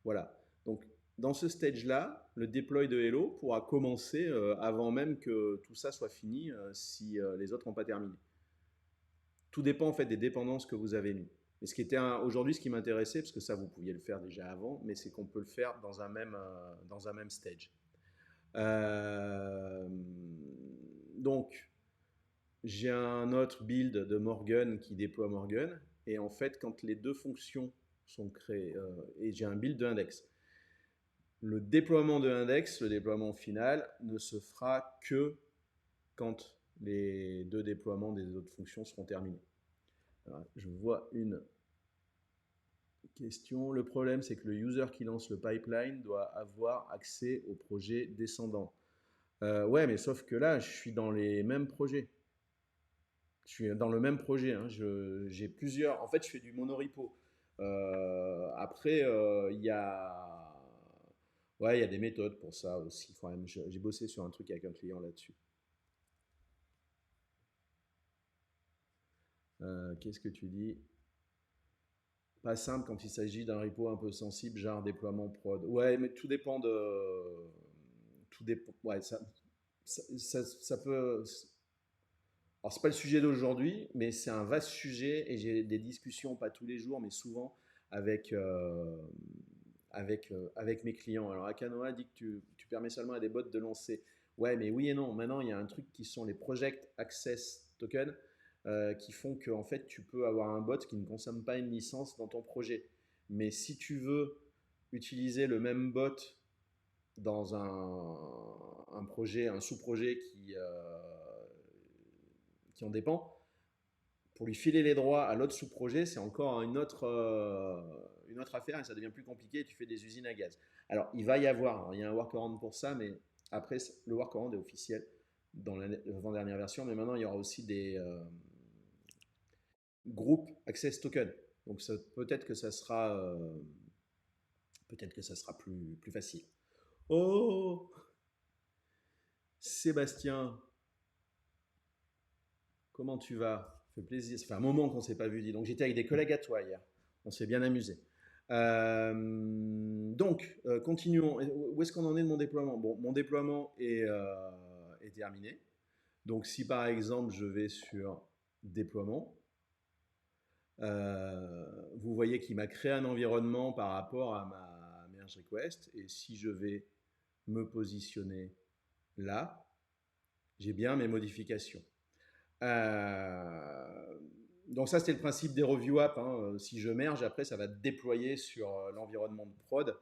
voilà. Donc dans ce stage-là, le deploy de hello pourra commencer avant même que tout ça soit fini si les autres n'ont pas terminé. Tout dépend en fait des dépendances que vous avez mis. Mais ce qui était aujourd'hui, ce qui m'intéressait, parce que ça vous pouviez le faire déjà avant, mais c'est qu'on peut le faire dans un même stage. Donc, j'ai un autre build de Morgan qui déploie Morgan. Et en fait, quand les deux fonctions sont créées, et j'ai un build de index. Le déploiement de index, le déploiement final, ne se fera que quand les deux déploiements des autres fonctions seront terminés. Alors, je vois une question. Le problème, c'est que le user qui lance le pipeline doit avoir accès au projet descendant. Ouais, mais sauf que là, je suis dans les mêmes projets. Je suis dans le même projet. Hein. J'ai plusieurs. En fait, je fais du monorepo. Après, il y a. Ouais, il y a des méthodes pour ça aussi. Quand même, j'ai bossé sur un truc avec un client là-dessus. Qu'est-ce que tu dis? Pas simple quand il s'agit d'un repo un peu sensible, genre déploiement prod. Ouais, mais tout dépend de. Tout dépend. Ouais, ça peut. Alors, c'est pas le sujet d'aujourd'hui, mais c'est un vaste sujet et j'ai des discussions, pas tous les jours, mais souvent avec, avec mes clients. Alors, Akanoa dit que tu permets seulement à des bots de lancer. Ouais, mais oui et non. Maintenant, il y a un truc qui sont les Project Access Tokens qui font que en fait, tu peux avoir un bot qui ne consomme pas une licence dans ton projet. Mais si tu veux utiliser le même bot dans un projet, un sous-projet qui en dépend, pour lui filer les droits à l'autre sous-projet, c'est encore une autre affaire et ça devient plus compliqué et tu fais des usines à gaz. Alors, il va y avoir, il y a un workaround pour ça, mais après, le workaround est officiel dans l'avant-dernière version, mais maintenant, il y aura aussi des groupes access token. Donc, peut-être que ça sera plus facile. Oh, Sébastien, comment tu vas? Ça fait plaisir. Ça fait un moment qu'on ne s'est pas vu, dis donc. J'étais avec des collègues à toi hier. On s'est bien amusé. Continuons. Où est-ce qu'on en est de mon déploiement? Bon, mon déploiement est terminé. Donc, si par exemple je vais sur déploiement, vous voyez qu'il m'a créé un environnement par rapport à ma merge request. Et si je vais me positionner là, j'ai bien mes modifications. Euh, donc ça, c'était le principe des review apps, hein. Si je merge, après, ça va déployer sur l'environnement de prod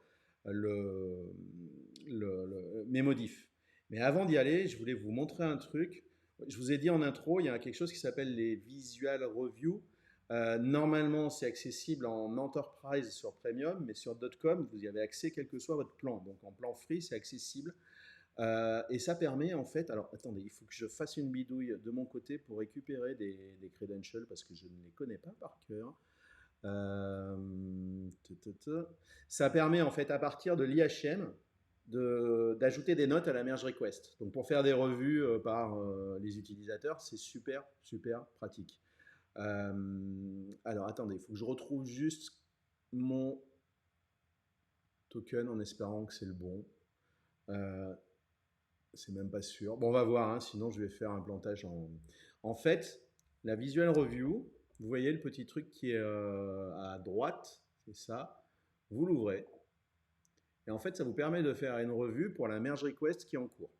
mes modifs. Mais avant d'y aller, je voulais vous montrer un truc. Je vous ai dit en intro, il y a quelque chose qui s'appelle les visual reviews. Normalement, c'est accessible en enterprise sur Premium, mais sur .com, vous y avez accès quel que soit votre plan. Donc en plan free, c'est accessible. Et ça permet en fait, alors attendez, il faut que je fasse une bidouille de mon côté pour récupérer des credentials parce que je ne les connais pas par cœur. Euh, Ça permet en fait à partir de l'IHM d'ajouter des notes à la merge request. Donc pour faire des revues par les utilisateurs, c'est super super pratique. Alors attendez, il faut que je retrouve juste mon token en espérant que c'est le bon. Euh, C'est même pas sûr. Bon, on va voir, hein, sinon je vais faire un plantage en. En fait, la visual review, vous voyez le petit truc qui est à droite, c'est ça. Vous l'ouvrez. Et en fait, ça vous permet de faire une revue pour la merge request qui est en cours.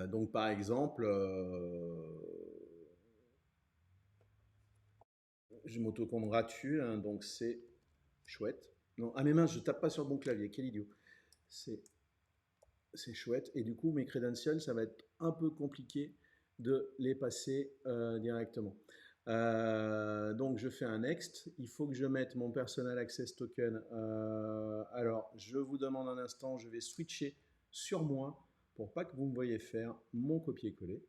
Donc, par exemple, je m'autocongratule, hein, donc c'est chouette. Non, ah mais mince, je tape pas sur le bon clavier, quel idiot. C'est c'est chouette. Et du coup, mes credentials, ça va être un peu compliqué de les passer directement. Donc, je fais un next. Il faut que je mette mon personal access token. Alors, je vous demande un instant, je vais switcher sur moi pour pas que vous me voyez faire mon copier-coller.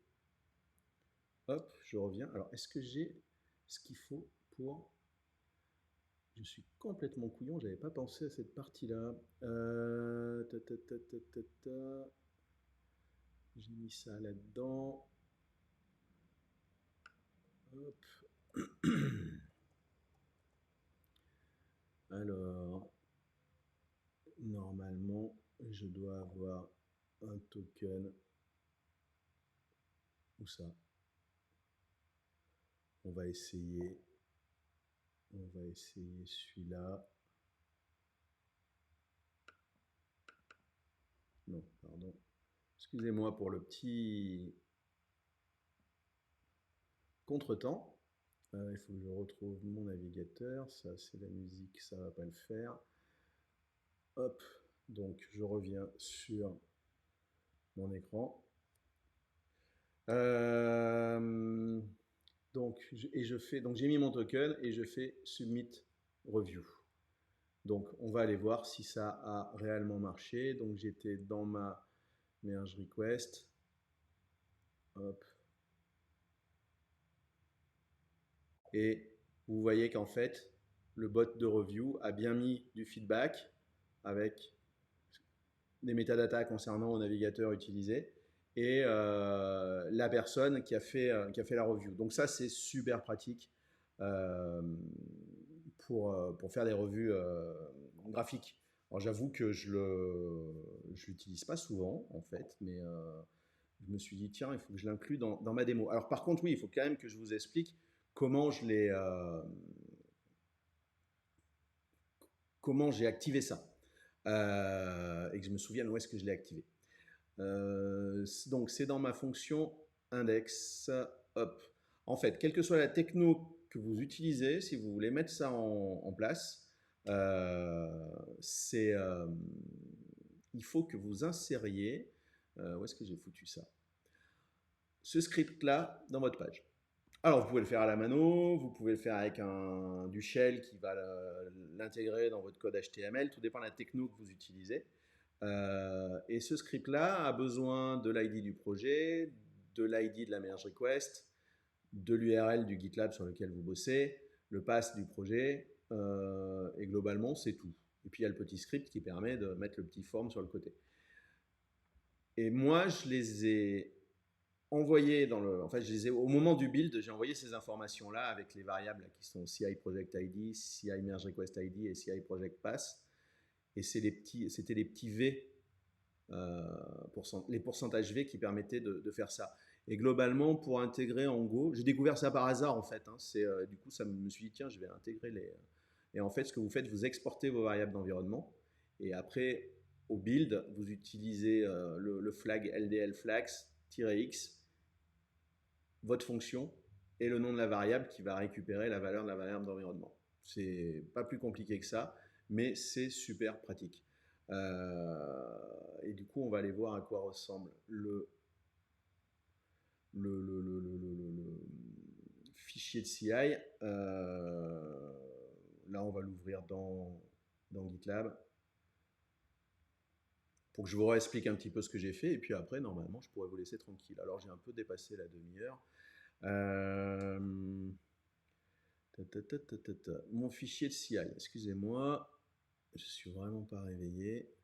Hop, je reviens. Alors, est-ce que j'ai ce qu'il faut pour. Je suis complètement couillon, j'avais pas pensé à cette partie-là. Ta, ta, ta, ta, ta, ta. J'ai mis ça là-dedans. Hop. Alors, normalement, je dois avoir un token. Où ça? On va essayer. On va essayer celui-là. Non, pardon. Excusez-moi pour le petit contretemps. Il faut que je retrouve mon navigateur. Ça, c'est la musique, ça va pas le faire. Hop. Donc, je reviens sur mon écran. Donc, j'ai mis mon token et je fais submit review. Donc, on va aller voir si ça a réellement marché. Donc, j'étais dans ma merge request. Hop. Et vous voyez qu'en fait, le bot de review a bien mis du feedback avec des métadatas concernant le navigateur utilisé et la personne qui a fait la review. Donc ça, c'est super pratique euh, pour faire des revues graphiques. Alors j'avoue que je l'utilise pas souvent en fait, mais je me suis dit tiens, il faut que je l'inclue dans ma démo. Alors par contre oui, il faut quand même que je vous explique comment comment j'ai activé ça et que je me souvienne où est-ce que je l'ai activé. Donc c'est dans ma fonction index. Hop. En fait, quelle que soit la techno que vous utilisez, si vous voulez mettre ça en place, euh, c'est il faut que vous insériez. Où est-ce que j'ai foutu ça? Ce script-là dans votre page. Alors, vous pouvez le faire à la mano, vous pouvez le faire avec du shell qui va l'intégrer dans votre code HTML, tout dépend de la techno que vous utilisez. Et ce script-là a besoin de l'ID du projet, de l'ID de la merge request, de l'URL du GitLab sur lequel vous bossez, le pass du projet, et globalement, c'est tout. Et puis, il y a le petit script qui permet de mettre le petit form sur le côté. Et moi, je les ai envoyés en fait, au moment du build, j'ai envoyé ces informations-là avec les variables qui sont CI Project ID, CI Merge Request ID et CI Project Pass. Et c'était les petits V, les pourcentages V qui permettaient de faire ça. Et globalement, pour intégrer en Go, j'ai découvert ça par hasard en fait. Hein, du coup, ça me suis dit, tiens, je vais intégrer les. Et en fait, ce que vous faites, vous exportez vos variables d'environnement. Et après, au build, vous utilisez le flag LDL flags-x, votre fonction et le nom de la variable qui va récupérer la valeur de la variable d'environnement. C'est pas plus compliqué que ça, mais c'est super pratique. Et du coup, on va aller voir à quoi ressemble le fichier de CI. Là, on va l'ouvrir dans GitLab pour que je vous réexplique un petit peu ce que j'ai fait. Et puis après, normalement, je pourrais vous laisser tranquille. Alors, j'ai un peu dépassé la demi-heure. Mon fichier de CI, excusez-moi, je suis vraiment pas réveillé.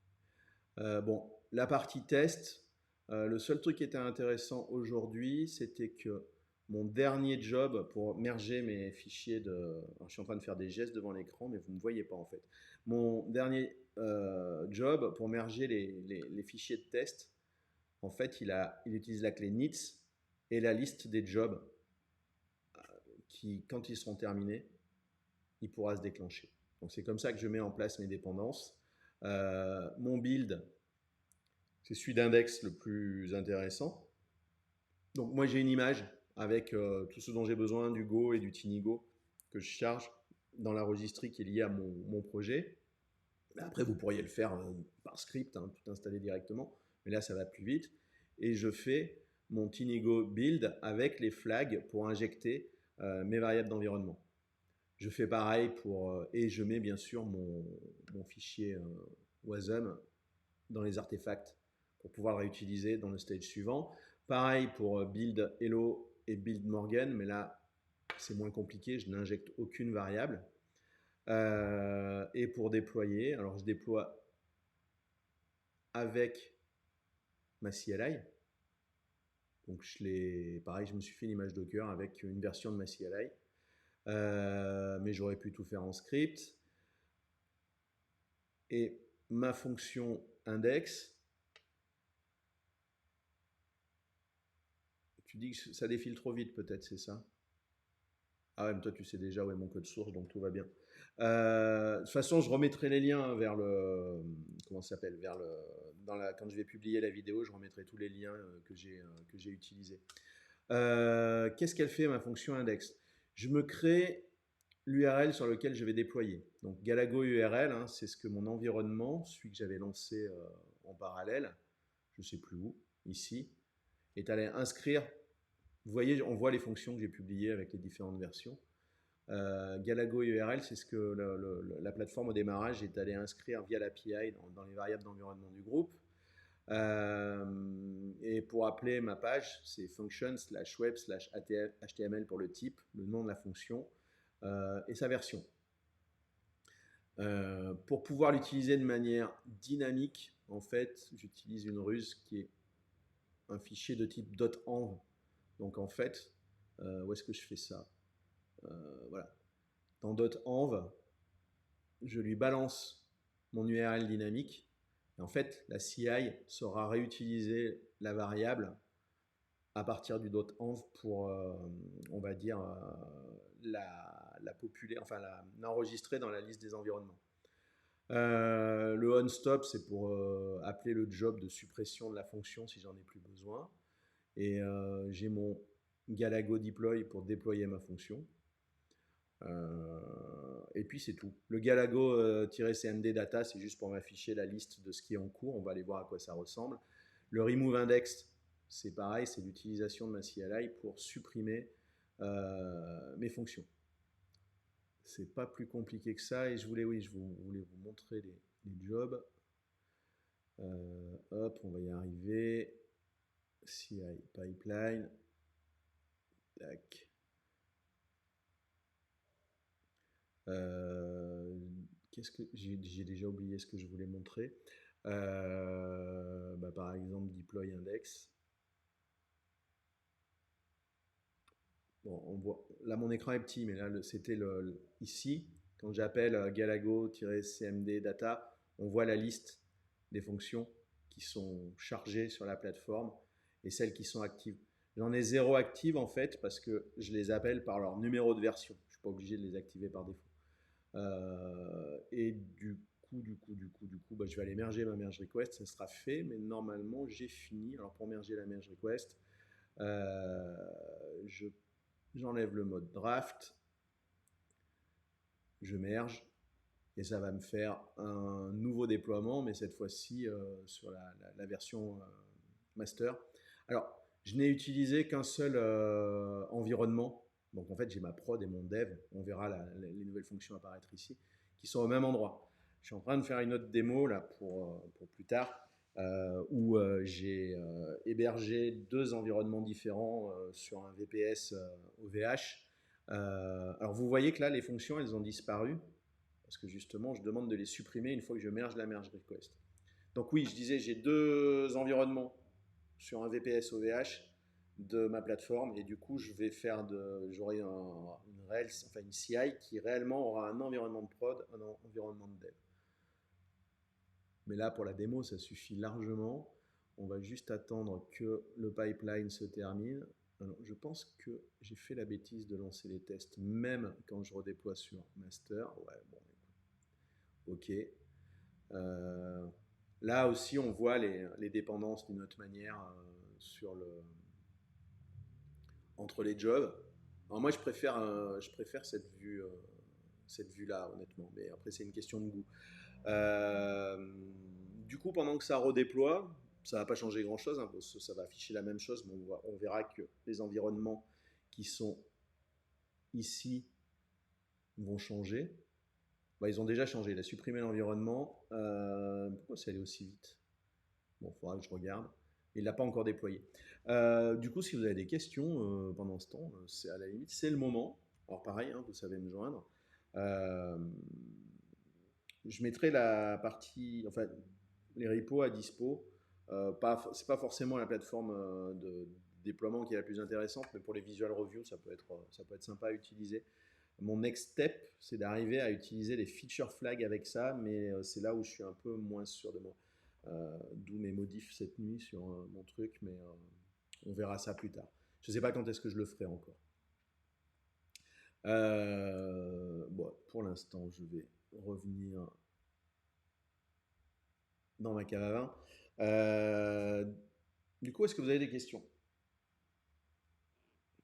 Bon, la partie test, le seul truc qui était intéressant aujourd'hui, c'était que mon dernier job pour merger mes fichiers de. Alors, je suis en train de faire des gestes devant l'écran, mais vous ne me voyez pas en fait. Mon dernier job pour merger les fichiers de test, en fait, il utilise la clé nits et la liste des jobs qui, quand ils seront terminés, il pourra se déclencher. Donc c'est comme ça que je mets en place mes dépendances. Mon build, c'est celui d'index le plus intéressant. Donc moi j'ai une image avec tout ce dont j'ai besoin, du Go et du Tinigo que je charge dans la registry qui est liée à mon projet. Après vous pourriez le faire par script, hein, tout installer directement, mais là ça va plus vite. Et je fais mon Tinigo build avec les flags pour injecter mes variables d'environnement. Je fais pareil et je mets bien sûr mon fichier WASM dans les artefacts pour pouvoir le réutiliser dans le stage suivant. Pareil pour build hello et build Morgan, mais là c'est moins compliqué, je n'injecte aucune variable. Et pour déployer, alors je déploie avec ma CLI. Donc pareil, je me suis fait une image Docker avec une version de ma CLI. Mais j'aurais pu tout faire en script. Et ma fonction index, tu dis que ça défile trop vite peut-être, c'est ça? Ah ouais, mais toi tu sais déjà où est mon code source, donc tout va bien. De toute façon, je remettrai les liens vers le... Comment ça s'appelle quand je vais publier la vidéo, je remettrai tous les liens que j'ai utilisés. Qu'est-ce qu'elle fait ma fonction index? Je me crée l'URL sur lequel je vais déployer. Donc Galago URL, hein, c'est ce que mon environnement, celui que j'avais lancé en parallèle, je ne sais plus où, ici, est allé inscrire. Vous voyez, on voit les fonctions que j'ai publiées avec les différentes versions. Galago URL, c'est ce que la plateforme au démarrage est allée inscrire via l'API dans les variables d'environnement du groupe. Et pour appeler ma page, c'est function/web/html pour le type, le nom de la fonction et sa version. Pour pouvoir l'utiliser de manière dynamique, en fait, j'utilise une ruse qui est un fichier de type .env. Donc en fait, où est-ce que je fais ça? Voilà. Dans .env, je lui balance mon URL dynamique. Et en fait, la CI saura réutiliser la variable à partir du .env pour, on va dire, la populer, enfin l'enregistrer dans la liste des environnements. Le onStop, c'est pour appeler le job de suppression de la fonction si j'en ai plus besoin. Et j'ai mon Galago deploy pour déployer ma fonction. Et puis c'est tout. Le Galago-cmd data, c'est juste pour m'afficher la liste de ce qui est en cours. On va aller voir à quoi ça ressemble. Le remove index, c'est pareil, c'est l'utilisation de ma CLI pour supprimer mes fonctions. C'est pas plus compliqué que ça. Et je voulais vous montrer les jobs. Hop, on va y arriver. CI pipeline. Tac. Qu'est-ce que j'ai déjà oublié ce que je voulais montrer. Par exemple, deploy index. Bon, on voit, là mon écran est petit, mais là c'était ici, quand j'appelle Galago-cmd data, on voit la liste des fonctions qui sont chargées sur la plateforme et celles qui sont actives. J'en ai 0 active en fait parce que je les appelle par leur numéro de version. Je ne suis pas obligé de les activer par défaut. Et du coup, je vais aller merger ma merge request, ça sera fait, mais normalement j'ai fini. Alors pour merger la merge request, j'enlève le mode draft, je merge, et ça va me faire un nouveau déploiement, mais cette fois-ci sur la version master. Alors, je n'ai utilisé qu'un seul environnement. Donc en fait, j'ai ma prod et mon dev. On verra les nouvelles fonctions apparaître ici, qui sont au même endroit. Je suis en train de faire une autre démo là pour plus tard, où j'ai hébergé 2 environnements différents sur un VPS OVH. Alors vous voyez que là, les fonctions, elles ont disparu, parce que justement, je demande de les supprimer une fois que je merge la merge request. Donc oui, je disais, j'ai 2 environnements sur un VPS OVH de ma plateforme, et du coup j'aurai une Rails, enfin une CI qui réellement aura un environnement de prod, un environnement de dev. Mais là pour la démo ça suffit largement. On va juste attendre que le pipeline se termine. Alors, je pense que j'ai fait la bêtise de lancer les tests même quand je redéploie sur master. Ouais, bon, ok. Là aussi on voit les dépendances d'une autre manière sur entre les jobs. Alors moi, je préfère cette vue-là, honnêtement. Mais après, c'est une question de goût. Euh, du coup, pendant que ça redéploie, ça va pas changer grand-chose, hein, parce que ça va afficher la même chose, mais on verra que les environnements qui sont ici vont changer. Bah, ils ont déjà changé. Il a supprimé l'environnement. Pourquoi c'est allé aussi vite? Bon, il faudra que je regarde. Il ne l'a pas encore déployé. Du coup, si vous avez des questions pendant ce temps, c'est à la limite, c'est le moment. Alors pareil, hein, vous savez me joindre. Euh, je mettrai la partie, enfin, les repos à dispo. C'est pas forcément la plateforme de déploiement qui est la plus intéressante, mais pour les visual reviews, ça peut être sympa à utiliser. Mon next step, c'est d'arriver à utiliser les feature flags avec ça, mais c'est là où je suis un peu moins sûr de moi. D'où mes modifs cette nuit sur mon truc, mais on verra ça plus tard. Je ne sais pas quand est-ce que je le ferai encore. Bon, pour l'instant, je vais revenir dans ma cave à vin. Du coup, est-ce que vous avez des questions?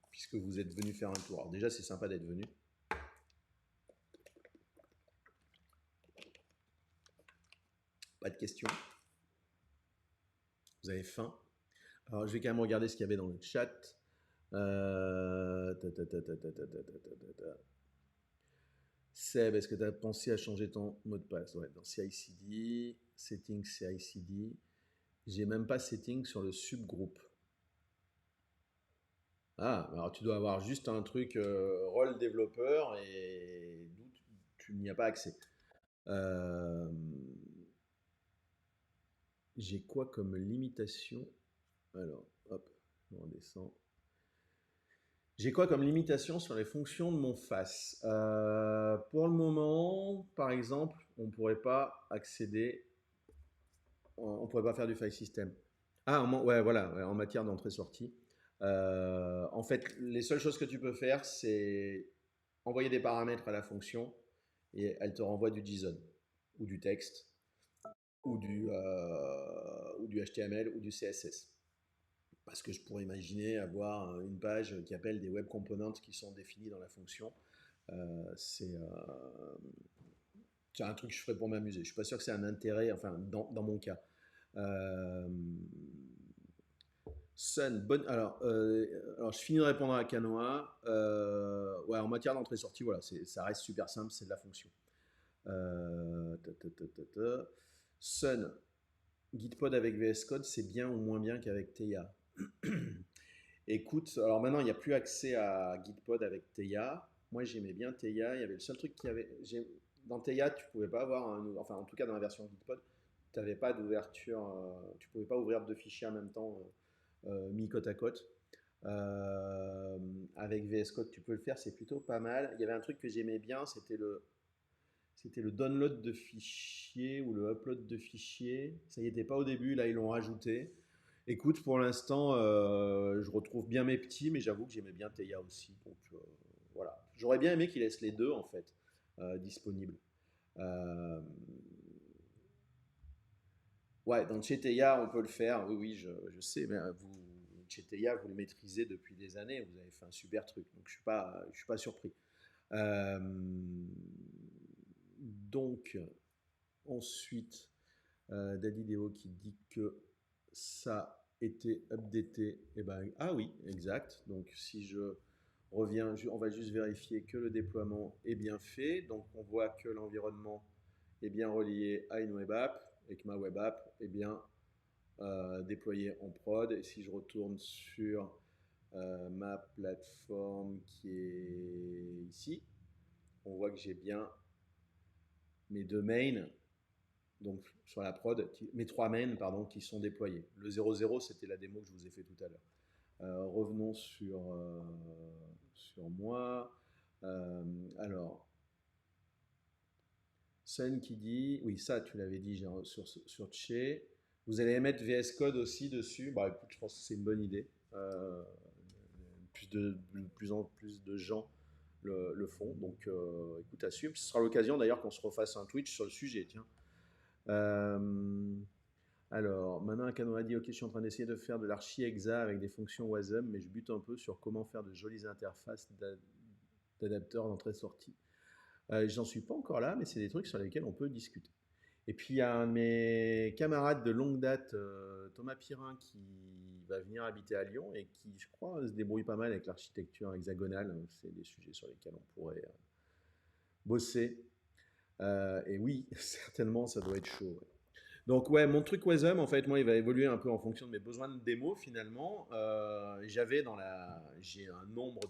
Puisque vous êtes venu faire un tour. Alors déjà, c'est sympa d'être venu. Pas de questions. Vous avez faim. Alors, je vais quand même regarder ce qu'il y avait dans le chat. Seb, est-ce que tu as pensé à changer ton mot de passe? Ouais, dans CI/CD, settings CI/CD. J'ai même pas setting sur le subgroupe. Ah, alors tu dois avoir juste un truc rôle développeur et d'où tu n'y as pas accès. Euh, j'ai quoi comme limitation? Alors, hop, on redescend. J'ai quoi comme limitation sur les fonctions de mon FAS? Pour le moment, par exemple, on ne pourrait pas accéder, on ne pourrait pas faire du file system. Ah, ouais, voilà, ouais, en matière d'entrée-sortie. En fait, les seules choses que tu peux faire, c'est envoyer des paramètres à la fonction et elle te renvoie du JSON ou du texte ou du HTML ou du CSS. Parce que je pourrais imaginer avoir une page qui appelle des web components qui sont définis dans la fonction. C'est un truc que je ferais pour m'amuser. Je suis pas sûr que c'est un intérêt, enfin dans mon cas. Euh, Sun, bonne. Alors, je finis de répondre à Canoa. Ouais, en matière d'entrée-sortie, voilà, ça reste super simple, c'est de la fonction. Ta, ta, ta, ta, ta. Sun, Gitpod avec VS Code, c'est bien ou moins bien qu'avec Theia? Écoute, alors maintenant, il n'y a plus accès à Gitpod avec Theia. Moi, j'aimais bien Theia. Il y avait le seul truc qui avait. Dans Theia, tu pouvais pas avoir enfin, en tout cas, dans la version Gitpod, tu n'avais pas d'ouverture. Tu pouvais pas ouvrir deux fichiers en même temps mis côte à côte. Euh, Avec VS Code, tu peux le faire, c'est plutôt pas mal. Il y avait un truc que j'aimais bien, c'était le download de fichiers ou le upload de fichiers. Ça y était pas au début, là ils l'ont rajouté. Écoute, pour l'instant, je retrouve bien mes petits, mais j'avoue que j'aimais bien Theia aussi. Donc voilà, j'aurais bien aimé qu'ils laissent les deux en fait disponibles. Euh, Ouais, dans Cheteia, on peut le faire. Oui, oui, je sais, mais Cheteia, vous le maîtrisez depuis des années. Vous avez fait un super truc. Donc, je suis pas surpris. Euh, donc, ensuite, Dadideo qui dit que ça était updaté. Eh ben, ah oui, exact. Donc, si je reviens, on va juste vérifier que le déploiement est bien fait. Donc, on voit que l'environnement est bien relié à une web app et que ma web app est bien déployé en prod. Et si je retourne sur ma plateforme qui est ici, on voit que j'ai bien mes deux mains, donc sur la prod, mes trois mains pardon, qui sont déployés. Le 0.0, c'était la démo que je vous ai fait tout à l'heure. Revenons sur moi. Alors, Sun qui dit, oui, ça tu l'avais dit sur Tché. Vous allez mettre VS Code aussi dessus. Bah écoute, je pense que c'est une bonne idée. Euh, de plus en plus de gens le font. Donc écoute, à suivre. Ce sera l'occasion d'ailleurs qu'on se refasse un Twitch sur le sujet. Tiens. Euh, alors, maintenant, Akano a dit, ok, je suis en train d'essayer de faire de l'archi-exa avec des fonctions WASM, mais je bute un peu sur comment faire de jolies interfaces d'adapteurs d'entrée-sortie. J'en suis pas encore là, mais c'est des trucs sur lesquels on peut discuter. Et puis il y a un de mes camarades de longue date, Thomas Pirin, qui va venir habiter à Lyon et qui, je crois, se débrouille pas mal avec l'architecture hexagonale. C'est des sujets sur lesquels on pourrait bosser. Et oui, certainement, ça doit être chaud. Ouais. Donc ouais, mon truc Wasm, en fait, moi, il va évoluer un peu en fonction de mes besoins de démo finalement. J'ai un nombre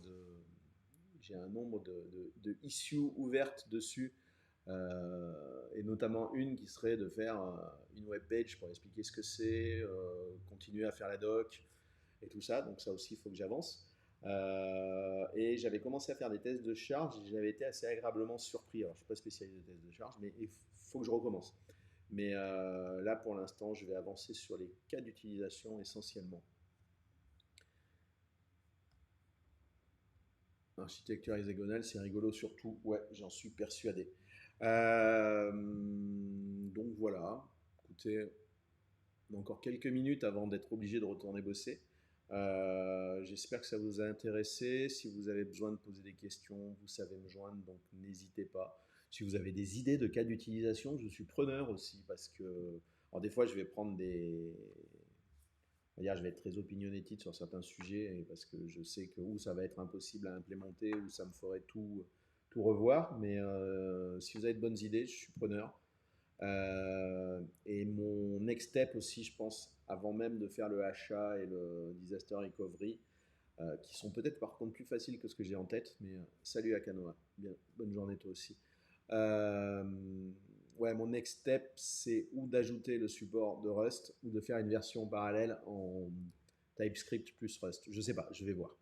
de issues ouvertes dessus, et notamment une qui serait de faire une web page pour expliquer ce que c'est, continuer à faire la doc et tout ça. Donc ça aussi, il faut que j'avance. Et j'avais commencé à faire des tests de charge et j'avais été assez agréablement surpris. Alors je ne suis pas spécialisé de tests de charge, mais il faut que je recommence. Mais là, pour l'instant, je vais avancer sur les cas d'utilisation essentiellement. Architecture hexagonale, c'est rigolo surtout. Ouais, j'en suis persuadé. Donc voilà. Écoutez, on a encore quelques minutes avant d'être obligé de retourner bosser. J'espère que ça vous a intéressé. Si vous avez besoin de poser des questions, vous savez me joindre, donc n'hésitez pas. Si vous avez des idées de cas d'utilisation, je suis preneur aussi parce que, alors des fois, je vais prendre des, je vais être très opinionated sur certains sujets parce que je sais que ou ça va être impossible à implémenter ou ça me ferait tout revoir. Mais si vous avez de bonnes idées, je suis preneur. Et mon next step aussi, je pense, avant même de faire le achat et le disaster recovery, qui sont peut-être par contre plus faciles que ce que j'ai en tête, mais salut à Canoa, bien, bonne journée toi aussi. Euh, ouais, mon next step, c'est ou d'ajouter le support de Rust ou de faire une version parallèle en TypeScript plus Rust. Je sais pas, je vais voir.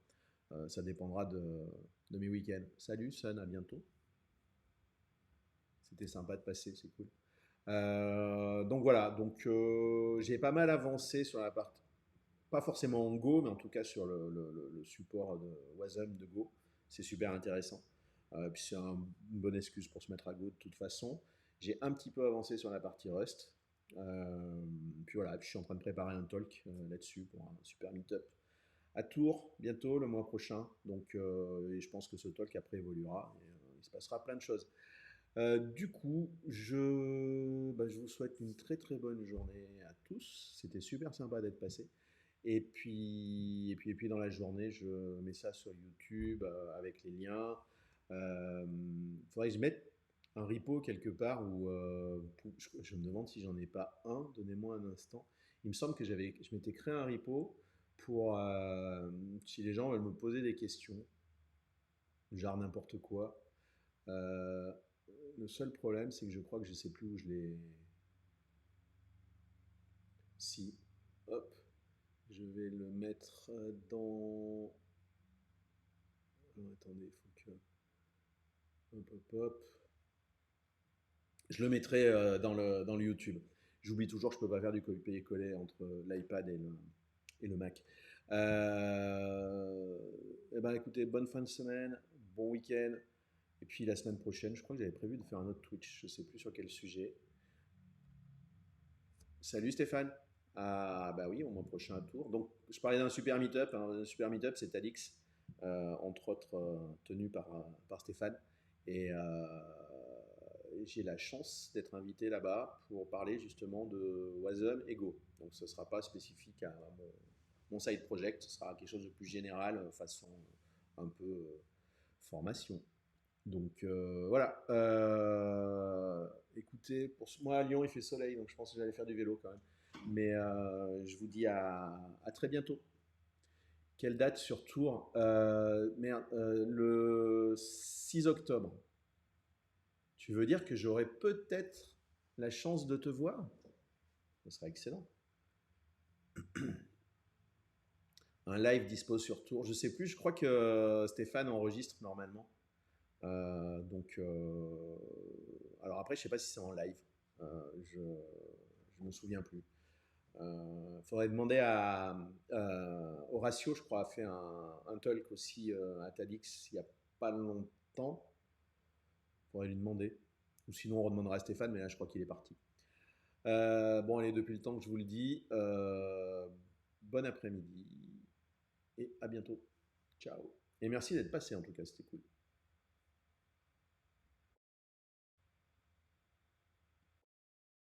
Ça dépendra de mes week-ends. Salut Sun, à bientôt. C'était sympa de passer, c'est cool. Donc voilà, donc j'ai pas mal avancé sur la partie, pas forcément en Go, mais en tout cas sur le support de Wasm de Go. C'est super intéressant. Puis c'est une bonne excuse pour se mettre à Go de toute façon. J'ai un petit peu avancé sur la partie Rust. Puis voilà, puis je suis en train de préparer un talk là-dessus pour un super meet-up à Tours bientôt le mois prochain. Donc et je pense que ce talk après évoluera et il se passera plein de choses. Du coup, je vous souhaite une très très bonne journée à tous. C'était super sympa d'être passé. Et puis dans la journée, je mets ça sur YouTube avec les liens. Faudrait que je mette un repo quelque part où je me demande si j'en ai pas un. Donnez-moi un instant. Il me semble que je m'étais créé un repo pour si les gens veulent me poser des questions, genre n'importe quoi. Euh, le seul problème, c'est que je crois que je sais plus où je l'ai. Si, hop, je vais le mettre dans. Attendez, il faut que. Hop, hop, hop. Je le mettrai dans le YouTube. J'oublie toujours que je ne peux pas faire du copier-coller entre l'iPad et le Mac. Eh ben, écoutez, bonne fin de semaine, bon week-end. Et puis la semaine prochaine, je crois que j'avais prévu de faire un autre Twitch. Je ne sais plus sur quel sujet. Salut Stéphane. Ah bah oui, au mois prochain à Tours. Donc je parlais d'un super meet-up. Un super meet-up, c'est Alix, entre autres tenu par Stéphane. Et j'ai la chance d'être invité là-bas pour parler justement de Wasm et Go. Donc ce ne sera pas spécifique à mon side project, ce sera quelque chose de plus général, façon un peu formation. Donc voilà. Écoutez, moi à Lyon il fait soleil, donc je pense que j'allais faire du vélo quand même. Mais je vous dis à très bientôt. Quelle date sur Tours? Merde, le 6 octobre. Tu veux dire que j'aurai peut-être la chance de te voir? Ce serait excellent. Un live dispo sur Tours. Je sais plus, je crois que Stéphane enregistre normalement. Alors après, je sais pas si c'est en live. Je me souviens plus. Faudrait demander à Horatio, je crois, a fait un talk aussi à TEDx il y a pas longtemps. Faudrait lui demander. Ou sinon, on redemandera à Stéphane, mais là, je crois qu'il est parti. Bon, allez, depuis le temps que je vous le dis, bon après-midi et à bientôt. Ciao. Et merci d'être passé en tout cas, c'était cool.